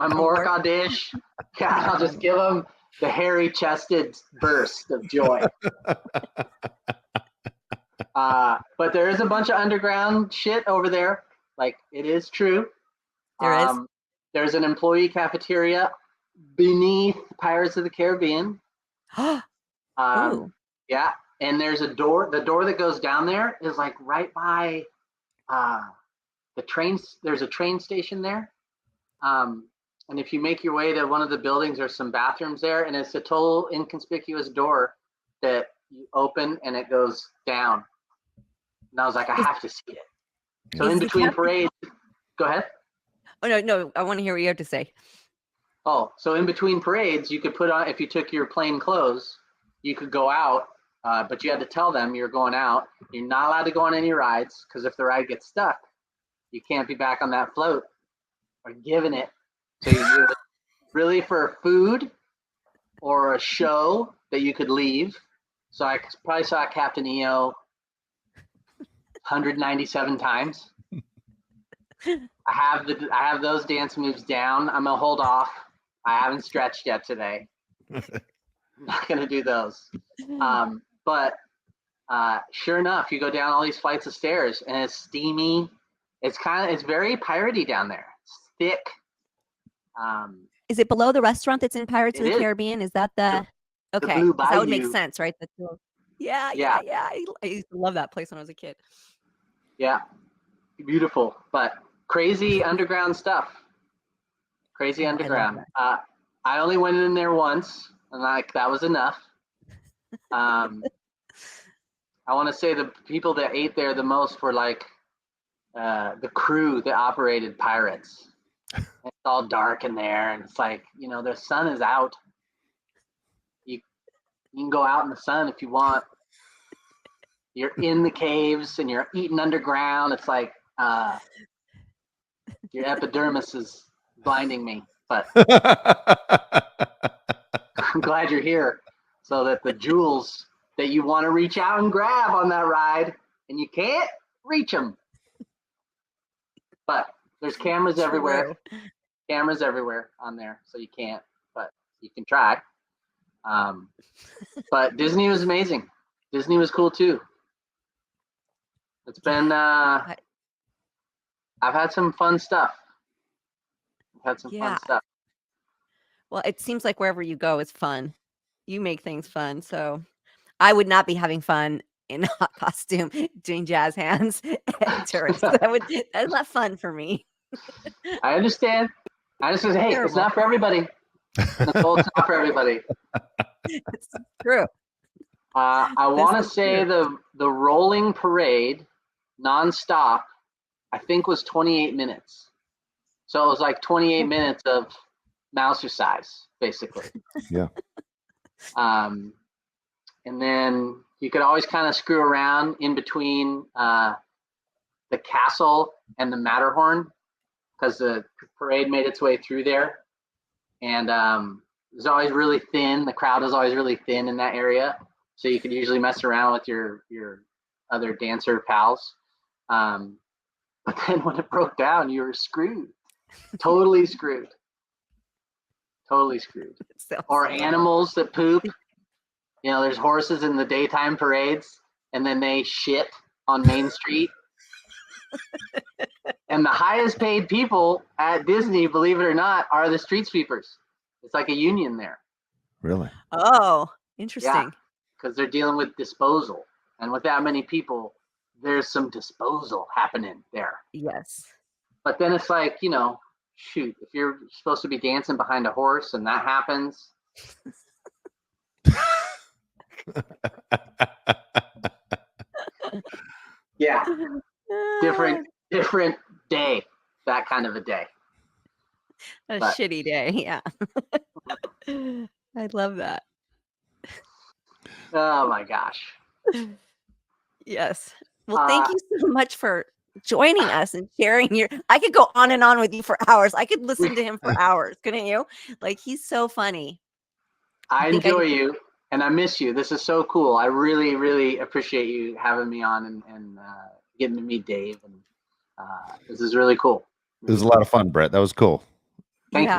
my Morgadish. Yeah, I'll just give them the hairy-chested burst of joy. But there is a bunch of underground shit over there. Like, it is true. There is. There's an employee cafeteria beneath Pirates of the Caribbean. Yeah, and there's a door. The door that goes down there is like right by the trains. There's a train station there. And if you make your way to one of the buildings, there's some bathrooms there, and it's a total inconspicuous door that you open and it goes down. And I was like, I have to see it. So in between parades, go ahead. Oh no, I want to hear what you have to say. Oh, so in between parades, you could put on, if you took your plain clothes, you could go out, but you had to tell them you're going out. You're not allowed to go on any rides, because if the ride gets stuck, you can't be back on that float or giving it. So you really for food or a show that you could leave. So I probably saw Captain EO 197 times. I have those dance moves down. I'm gonna hold off. I haven't stretched yet today. I'm not gonna do those. But sure enough, you go down all these flights of stairs, and it's steamy. It's very piratey down there. It's thick. Is it below the restaurant that's in Pirates of the Caribbean? Is that the okay? Blue Bayou. That would make sense, right? Yeah. I used to love that place when I was a kid. Yeah, beautiful, but crazy underground stuff. Crazy underground. I only went in there once, and that was enough. I want to say the people that ate there the most were like the crew that operated Pirates. It's all dark in there, and it's like, the sun is out. You can go out in the sun if you want. You're in the caves and you're eating underground. It's like your epidermis is blinding me, but I'm glad you're here so that the jewels that you want to reach out and grab on that ride and you can't reach them. But there's cameras everywhere. Cameras everywhere on there, so you can't, but you can try. But Disney was amazing. Disney was cool too. It's been I've had some fun stuff. Fun stuff. Well, it seems like wherever you go is fun. You make things fun. So I would not be having fun in a hot costume doing jazz hands at tourists. That's not fun for me. I understand. Hey, terrible. It's not for everybody. Nicole, it's not for everybody. It's true. I want to say the rolling parade nonstop, I think, was 28 minutes. So it was like 28 minutes of Mousercise, basically. Yeah. And then you could always kind of screw around in between the castle and the Matterhorn, because the parade made its way through there. And it was always really thin. The crowd was always really thin in that area. So you could usually mess around with your other dancer pals. But then when it broke down, you were screwed. Totally screwed. Or animals that poop. There's horses in the daytime parades, and then they shit on Main Street. And the highest paid people at Disney, believe it or not, are the street sweepers. It's like a union there. Really? Oh, interesting. Yeah, because they're dealing with disposal. And with that many people, there's some disposal happening there. Yes. But then it's like, shoot, if you're supposed to be dancing behind a horse and that happens. Yeah. Different day. That kind of a day. Shitty day. Yeah. I love that. Oh my gosh. Yes. Well, thank you so much for joining us and sharing I could go on and on with you for hours. I could listen to him for hours, couldn't you? Like, he's so funny. I enjoy you and I miss you. This is so cool. I really, really appreciate you having me on and getting to meet Dave. And this is really cool. It was a lot of fun, Bret. That was cool. Thank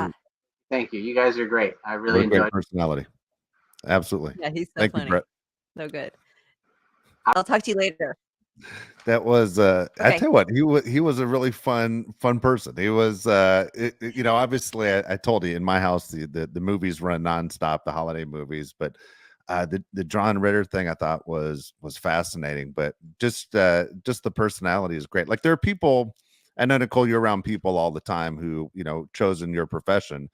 you. You guys are great. I really enjoyed it. Personality. Absolutely. Yeah, he's so funny. Thank you, Bret. So good. I'll talk to you later. That was okay. I tell you what, he was a really fun person. He was obviously I told you in my house the movies run nonstop, the holiday movies, but the John Ritter thing I thought was fascinating, but just the personality is great. Like, there are people, I know, Nicole, you're around people all the time who, chosen your profession,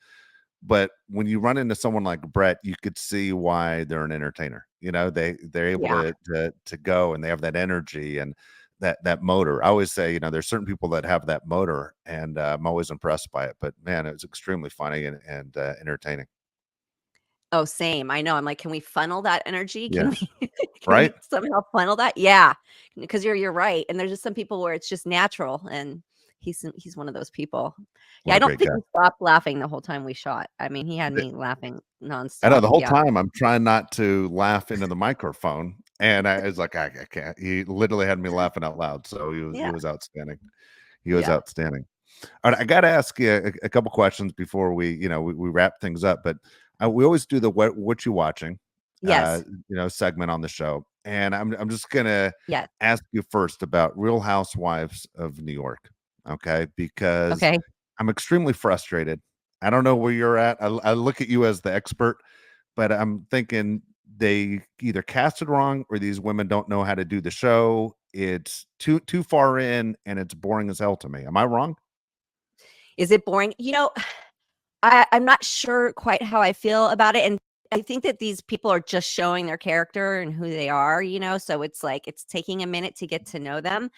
but when you run into someone like Bret, you could see why they're an entertainer. They're able to go, and they have that energy and that motor. I always say, there's certain people that have that motor, and I'm always impressed by it. But man, it was extremely funny and entertaining. Oh, same. I know. I'm like, can we funnel that energy? Can we right? Somehow funnel that? Yeah, because you're right. And there's just some people where it's just natural, and he's one of those people. Yeah, I don't think he stopped laughing the whole time we shot. I mean, he had me laughing nonstop. I know, the whole time I'm trying not to laugh into the microphone, and I was like, I can't. He literally had me laughing out loud. So he was outstanding. He was outstanding. All right, I got to ask you a couple questions before we wrap things up. But we always do the what you watching, segment on the show, and I'm just gonna ask you first about Real Housewives of New York, okay? Because I'm extremely frustrated. I don't know where you're at. I look at you as the expert, but I'm thinking they either cast it wrong or these women don't know how to do the show. It's too far in, and it's boring as hell to me. Am I wrong? Is it boring? I'm not sure quite how I feel about it. And I think that these people are just showing their character and who they are, so it's like it's taking a minute to get to know them.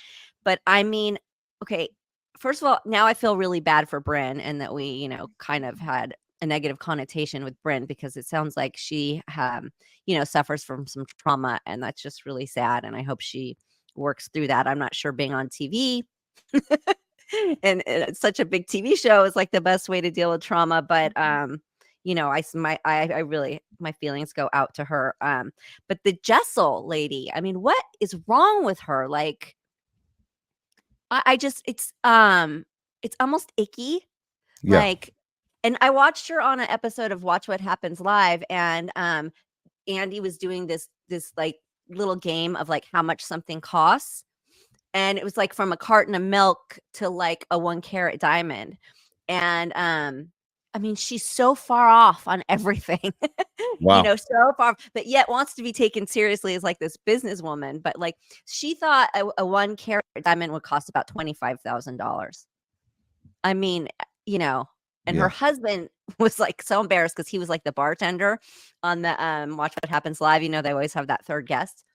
But I mean, okay, first of all, now I feel really bad for Brynn and that we, kind of had a negative connotation with Brynn because it sounds like she, suffers from some trauma, and that's just really sad. And I hope she works through that. I'm not sure being on TV and it's such a big TV show is like the best way to deal with trauma. But I really, my feelings go out to her. But the Jessel lady, I mean, what is wrong with her? Like, I just, it's almost icky. Yeah. Like, and I watched her on an episode of Watch What Happens Live, and Andy was doing this like little game of like how much something costs. And it was like from a carton of milk to like a 1-carat diamond. And I mean, she's so far off on everything, Wow. so far, but yet wants to be taken seriously as like this businesswoman. But like she thought a 1-carat diamond would cost about $25,000. I mean, and her Yeah. husband was like so embarrassed because he was like the bartender on the Watch What Happens Live. They always have that third guest.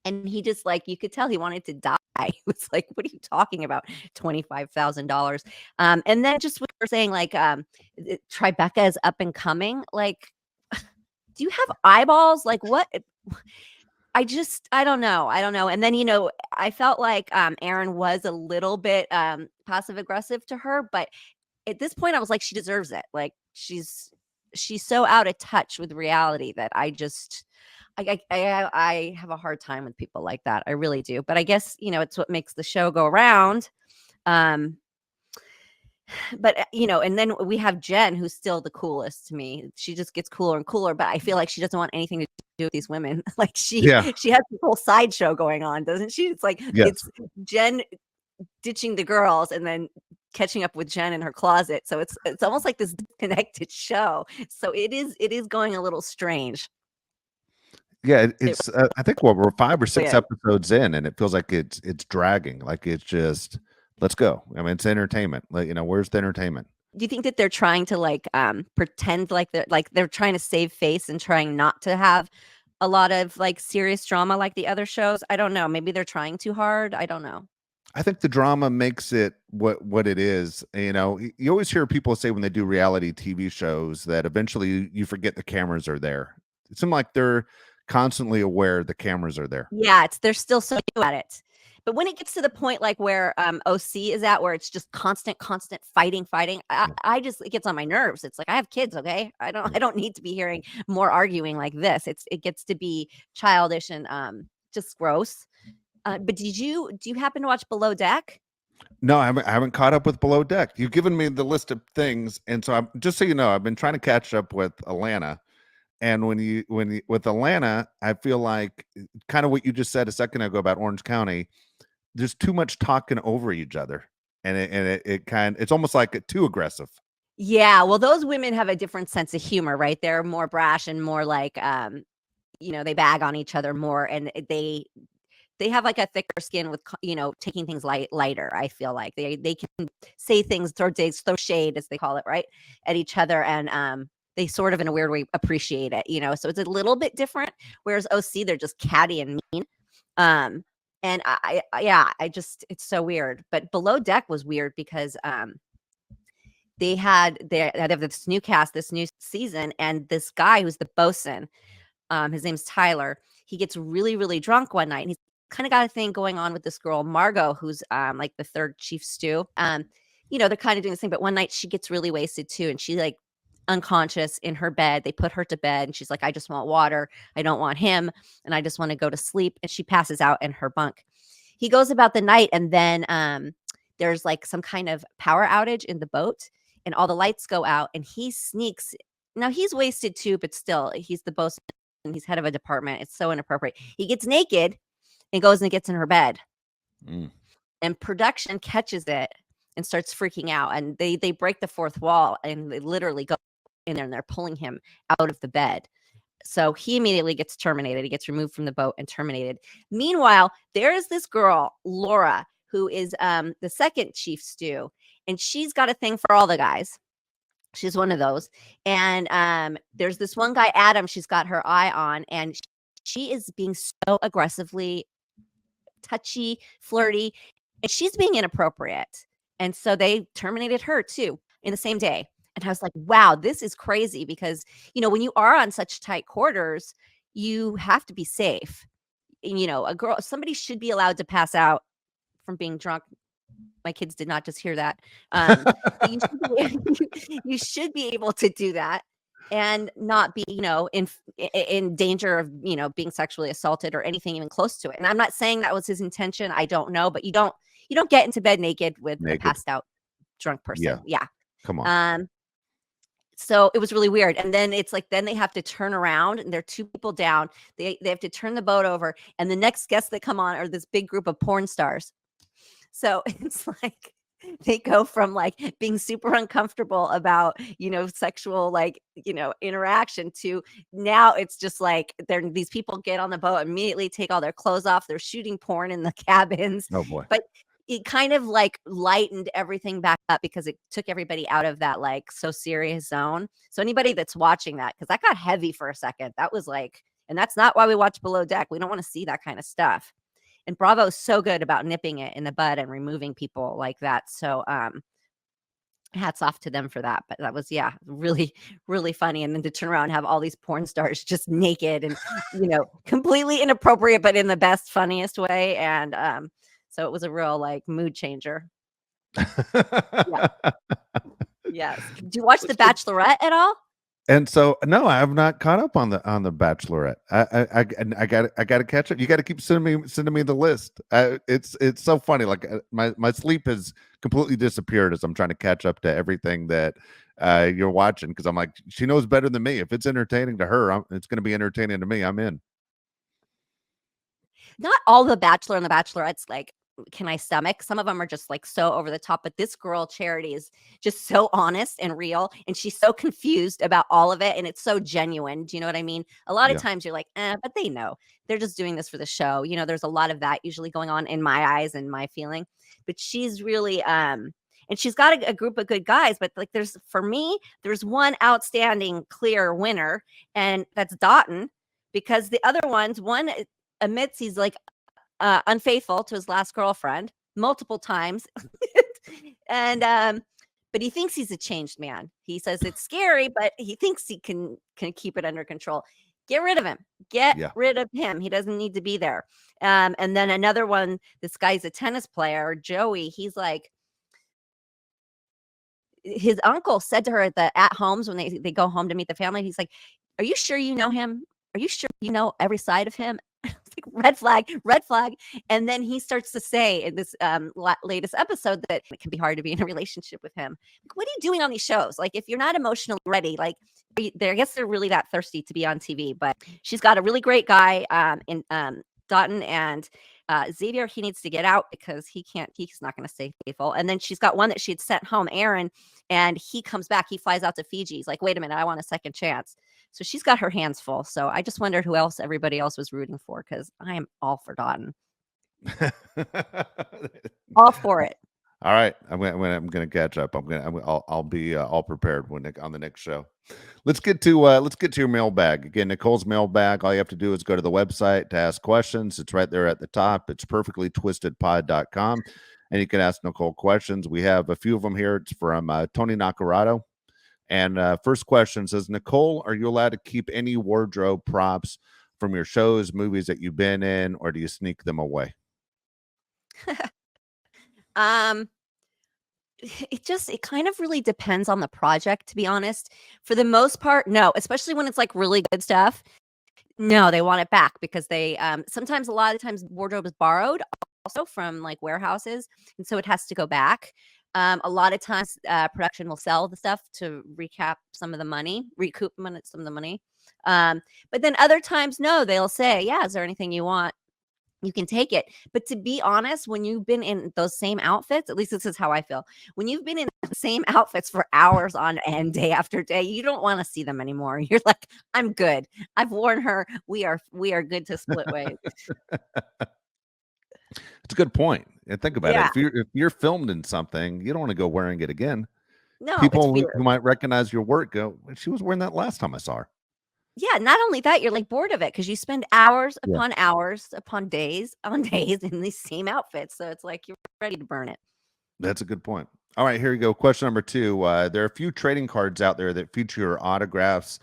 And he just like, you could tell he wanted to die. He was like, what are you talking about? $25,000. And then just what we're saying, like, Tribeca is up and coming. Like, do you have eyeballs? Like, what? I don't know. And then, I felt like Aaron was a little bit passive aggressive to her, but at this point I was like, she deserves it. Like she's so out of touch with reality that I have a hard time with people like that. I really do. But I guess, it's what makes the show go around. But and then we have Jen, who's still the coolest to me. She just gets cooler and cooler, but I feel like she doesn't want anything to do with these women. Like she has this whole sideshow going on, doesn't she? It's like it's Jen ditching the girls and then catching up with Jen in her closet. So it's almost like this disconnected show. So it is going a little strange. Yeah, it's I think we're 5 or 6 episodes in, and it feels like it's dragging. Like it's just, let's go. I mean, it's entertainment. Like, where's the entertainment? Do you think that they're trying to like pretend like they're trying to save face and trying not to have a lot of like serious drama like the other shows? I don't know. Maybe they're trying too hard. I don't know. I think the drama makes it what it is. You always hear people say when they do reality TV shows that eventually you forget the cameras are there. It seems like they're constantly aware the cameras are there. Yeah, they're still so new at it. But when it gets to the point like where OC is at, where it's just constant fighting, I just, it gets on my nerves. It's like, I have kids, okay? I don't need to be hearing more arguing like this. It gets to be childish and just gross. But do you happen to watch Below Deck? No, I haven't caught up with Below Deck. You've given me the list of things, and so I'm just so you know, I've been trying to catch up with Atlanta. And when you with Atlanta, I feel like kind of what you just said a second ago about Orange County. There's too much talking over each other, and it's almost like too aggressive. Yeah, well, those women have a different sense of humor, right? They're more brash and more like, they bag on each other more, and they have like a thicker skin with, taking things lighter. I feel like they can say things, throw shade, as they call it, right, at each other, and they sort of in a weird way appreciate it, so it's a little bit different. Whereas OC, they're just catty and mean. And I just, it's so weird. But Below Deck was weird because they have this new cast, this new season, and this guy who's the bosun, his name's Tyler. He gets really, really drunk one night, and he's kind of got a thing going on with this girl, Margot, who's like the third chief stew. They're kind of doing this thing, but one night she gets really wasted too, and she like unconscious in her bed. They put her to bed, and she's like, I just want water. I don't want him, and I just want to go to sleep. And she passes out in her bunk. He goes about the night, and then there's like some kind of power outage in the boat, and all the lights go out, and he sneaks. Now he's wasted too, but still, he's the boss, and he's head of a department. It's so inappropriate. He gets naked and goes and gets in her bed. And production catches it and starts freaking out, and they break the fourth wall, and they literally go in there, and they're pulling him out of the bed. So he immediately gets terminated. He gets removed from the boat and terminated. Meanwhile, there is this girl, Laura, who is the second chief stew, and she's got a thing for all the guys. She's one of those. And there's this one guy, Adam, she's got her eye on, and she is being so aggressively touchy, flirty, and she's being inappropriate. And so they terminated her too in the same day. And I was like, wow, this is crazy because, when you are on such tight quarters, you have to be safe. And, somebody should be allowed to pass out from being drunk. My kids did not just hear that. But you should be able to do that and not be, in danger of, being sexually assaulted or anything even close to it. And I'm not saying that was his intention. I don't know, but you don't get into bed naked with a passed out drunk person. Yeah. Come on. So it was really weird. And then it's like, then they have to turn around and they're 2 people down. They have to turn the boat over. And the next guests that come on are this big group of porn stars. So it's like they go from like being super uncomfortable about, sexual, interaction to now it's just like these people get on the boat, immediately take all their clothes off. They're shooting porn in the cabins. Oh boy. But it kind of like lightened everything back up because it took everybody out of that like so serious zone. So anybody that's watching that, because that got heavy for a second, that was like, and that's not why we watch Below Deck. We don't want to see that kind of stuff. And Bravo is so good about nipping it in the bud and removing people like that. So hats off to them for that. But that was, really, really funny. And then to turn around and have all these porn stars just naked and, completely inappropriate, but in the best, funniest way. And so it was a real like mood changer. Yeah. Yes. Do you watch The Bachelorette at all? And so, no, I have not caught up on the Bachelorette. I got to catch up. You got to keep sending me the list. It's so funny. Like my sleep has completely disappeared as I'm trying to catch up to everything that you're watching, because I'm like, she knows better than me. If it's entertaining to her, it's going to be entertaining to me. I'm in. Not all the Bachelor and the Bachelorette's like, can I stomach? Some of them are just like so over the top, but this girl Charity is just so honest and real, and she's so confused about all of it, and it's so genuine. Do you know what I mean? A lot of times you're like, but they know they're just doing this for the show. There's a lot of that usually going on in my eyes and my feeling, but she's really and she's got a group of good guys, but like there's one outstanding clear winner, and that's Dotun, because the other one admits he's like unfaithful to his last girlfriend multiple times. And but he thinks he's a changed man. He says it's scary, but he thinks he can keep it under control. Get rid of him. Rid of him. He doesn't need to be there. And then another one, this guy's a tennis player, Joey. He's like, his uncle said to her at homes when they go home to meet the family, he's like, are you sure you know him? Are you sure you know every side of him? Like, red flag. And then he starts to say in this latest episode that it can be hard to be in a relationship with him. Like, what are you doing on these shows? Like, if you're not emotionally ready, like, I guess they're really that thirsty to be on TV. But she's got a really great guy in Dotun, and Xavier, he needs to get out because he's not going to stay faithful. And then she's got one that she had sent home, Aaron, and he comes back. He flies out to Fiji. He's like, wait a minute, I want a second chance. So she's got her hands full. So I just wondered who else everybody else was rooting for, because I am all for Dotun. All for it. All right, I'm gonna catch up. I'll be all prepared on the next show. Let's get to your mailbag. Again, Nicole's mailbag. All you have to do is go to the website to ask questions. It's right there at the top. It's perfectlytwistedpod.com, and you can ask Nicole questions. We have a few of them here. It's from Tony Nacarado. And first question says, Nicole, are you allowed to keep any wardrobe props from your shows, movies that you've been in, or do you sneak them away? It kind of really depends on the project, to be honest. For the most part, no, especially when it's like really good stuff. No, they want it back because they sometimes, a lot of times, wardrobe is borrowed also from like warehouses, and so it has to go back. A lot of times production will sell the stuff to recoup some of the money. But then other times, no, they'll say, yeah, is there anything you want? You can take it. But to be honest, when you've been in those same outfits, at least this is how I feel. When you've been in the same outfits for hours on end, day after day, you don't want to see them anymore. You're like, I'm good. I've worn her. We are good to split ways. It's a good point. And think about it. If you're filmed in something, you don't want to go wearing it again. No, it's People who weird. might recognize your work go, she was wearing that last time I saw her. Yeah, not only that, you're, like, bored of it because you spend hours Yeah. upon hours upon days on days in these same outfits, so it's like you're ready to burn it. That's a good point. All right, here we go. Question number 2. There are a few trading cards out there that feature your autographs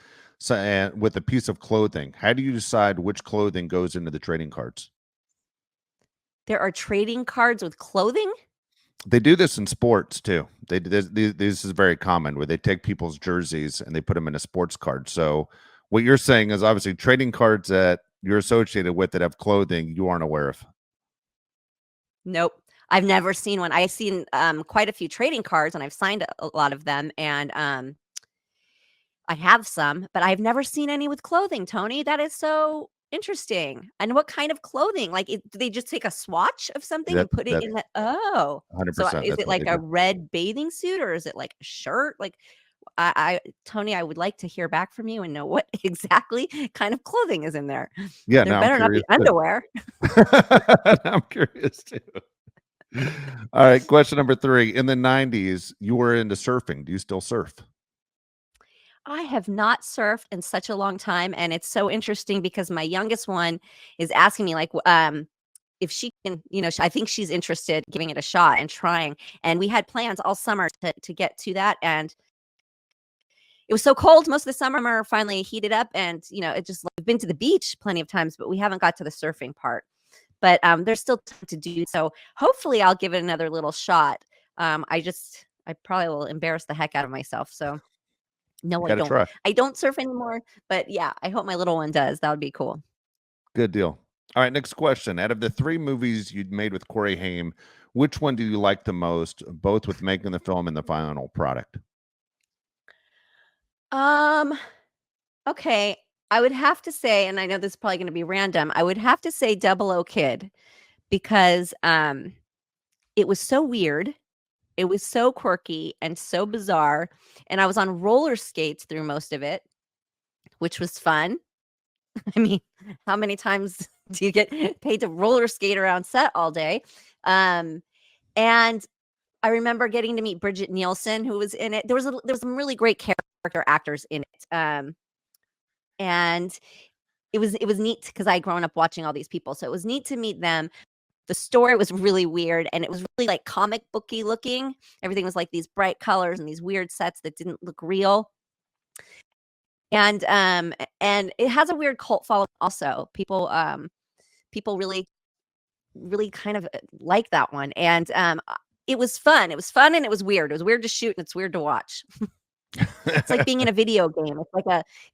and with a piece of clothing. How do you decide which clothing goes into the trading cards? There are trading cards with clothing? They do this in sports too. This is very common where they take people's jerseys and they put them in a sports card. So what you're saying is obviously trading cards that you're associated with that have clothing you aren't aware of. Nope. I've never seen one. I've seen, quite a few trading cards, and I've signed a lot of them, and, I have some, but I've never seen any with clothing, Tony. That is so interesting. And what kind of clothing? Like, do they just take a swatch of something That and put it that in the oh, so 100%. is That's it what like they a do. red bathing suit or is it like a shirt? Like, I Tony, I would like to hear back from you and know what exactly kind of clothing is in there. Yeah, There now I'm better not be curious too. underwear. I'm curious too. All right, question number 3. In the 90s, you were into surfing. Do you still surf? I have not surfed in such a long time, and it's so interesting because my youngest one is asking me, like, if she can, I think she's interested giving it a shot and trying. And we had plans all summer to get to that, and it was so cold most of the summer. Finally heated up, and it just we've been to the beach plenty of times, but we haven't got to the surfing part. But there's still time to do so. Hopefully, I'll give it another little shot. I probably will embarrass the heck out of myself. So You no, I got to don't. try. I don't surf anymore, but yeah, I hope my little one does. That would be cool. Good deal. All right, next question. Out of the 3 movies you'd made with Corey Haim, which one do you like the most, both with making the film and the final product? Um, okay. I would have to say, and I know this is probably going to be random, I would have to say Double O Kid because it was so weird. It was so quirky and so bizarre. And I was on roller skates through most of it, which was fun. I mean, how many times do you get paid to roller skate around set all day? Um, and I remember getting to meet Bridget Nielsen, who was in it. There was some really great character actors in it. And it was neat because I grown up watching all these people. So it was neat to meet them. The story was really weird, and it was really like comic booky looking. Everything was like these bright colors and these weird sets that didn't look real. And it has a weird cult following also. People really kind of like that one. And it was fun. It was fun and it was weird. It was weird to shoot and it's weird to watch. It's like being in a video game.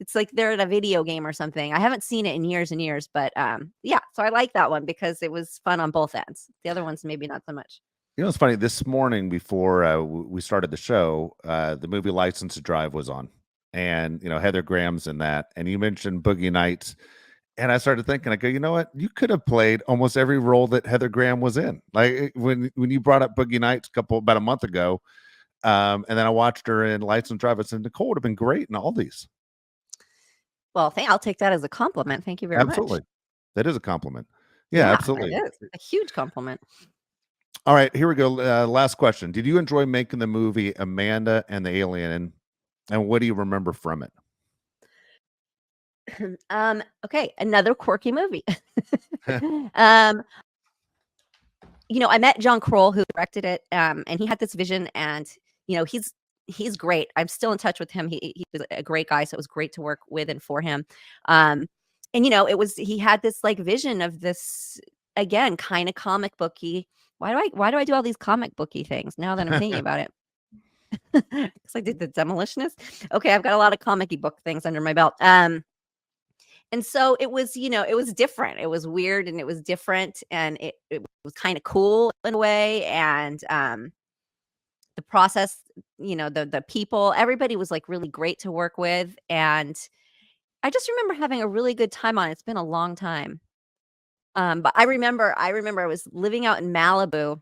It's like they're in a video game or something. I haven't seen it in years and years, but yeah, so I like that one because it was fun on both ends. The other ones maybe not so much. You know, it's funny. This morning before we started the show, the movie License to Drive was on, and Heather Graham's in that, and you mentioned Boogie Nights, and I started thinking, I go, you know what? You could have played almost every role that Heather Graham was in. Like when you brought up Boogie Nights about a month ago, and then I watched her in License to Drive. I said Nicole would have been great in all these. Well, I'll take that as a compliment. Thank you very much. Absolutely, that is a compliment. Yeah, Yeah, absolutely. it is a huge compliment. All right, here we go. Last question. Did you enjoy making the movie Amanda and the Alien, and what do you remember from it? Okay, another quirky movie. um, I met John Kroll who directed it, and he had this vision, and he's great. I'm still in touch with him. He was a great guy, so it was great to work with and for him. And he had this like vision of this again, kind of comic booky. Why do I do all these comic booky things now that I'm thinking about it? Because I did the Demolitionist. Okay, I've got a lot of comic book things under my belt. And so it was, it was different. It was weird and it was different and it was kind of cool in a way. And the process, the people, everybody was like really great to work with. And I just remember having a really good time on it. It's been a long time. But I remember I was living out in Malibu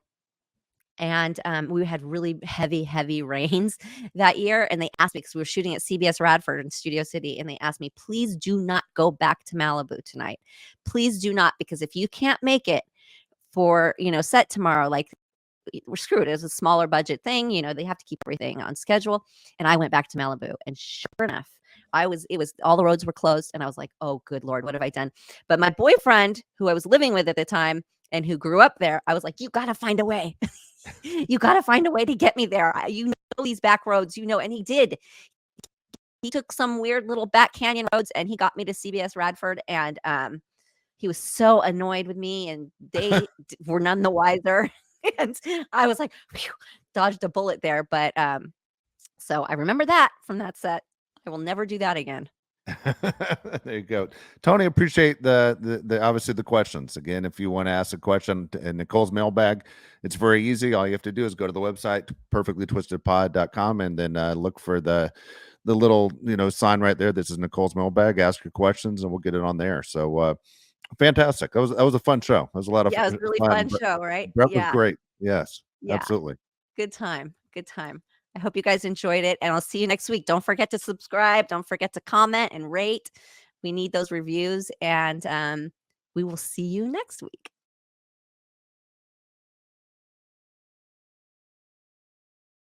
and we had really heavy rains that year. And they asked me because we were shooting at CBS Radford in Studio City, and they asked me, please do not go back to Malibu tonight. Please do not, because if you can't make it for set tomorrow, like we're screwed. It was a smaller budget thing. They have to keep everything on schedule. And I went back to Malibu, and sure enough, it was all the roads were closed, and I was like, oh, good Lord, what have I done? But my boyfriend, who I was living with at the time and who grew up there, I was like, you got to find a way. You got to find a way to get me there. These back roads, and he did. He took some weird little back canyon roads, and he got me to CBS Radford, and he was so annoyed with me, and they were none the wiser. And I was like, phew, dodged a bullet there. But so I remember that from that set. I will never do that again. There you go, Tony. Appreciate the obviously the questions. Again, if you want to ask a question in Nicole's mailbag, it's very easy. All you have to do is go to the website perfectlytwistedpod.com and then look for the little sign right there. This is Nicole's mailbag. Ask your questions and we'll get it on there. So fantastic. That was a fun show. It was a lot of it was a really fun show, right? Brett was great. Yes, yeah, absolutely. Good time. I hope you guys enjoyed it, and I'll see you next week. Don't forget to subscribe. Don't forget to comment and rate. We need those reviews, and we will see you next week.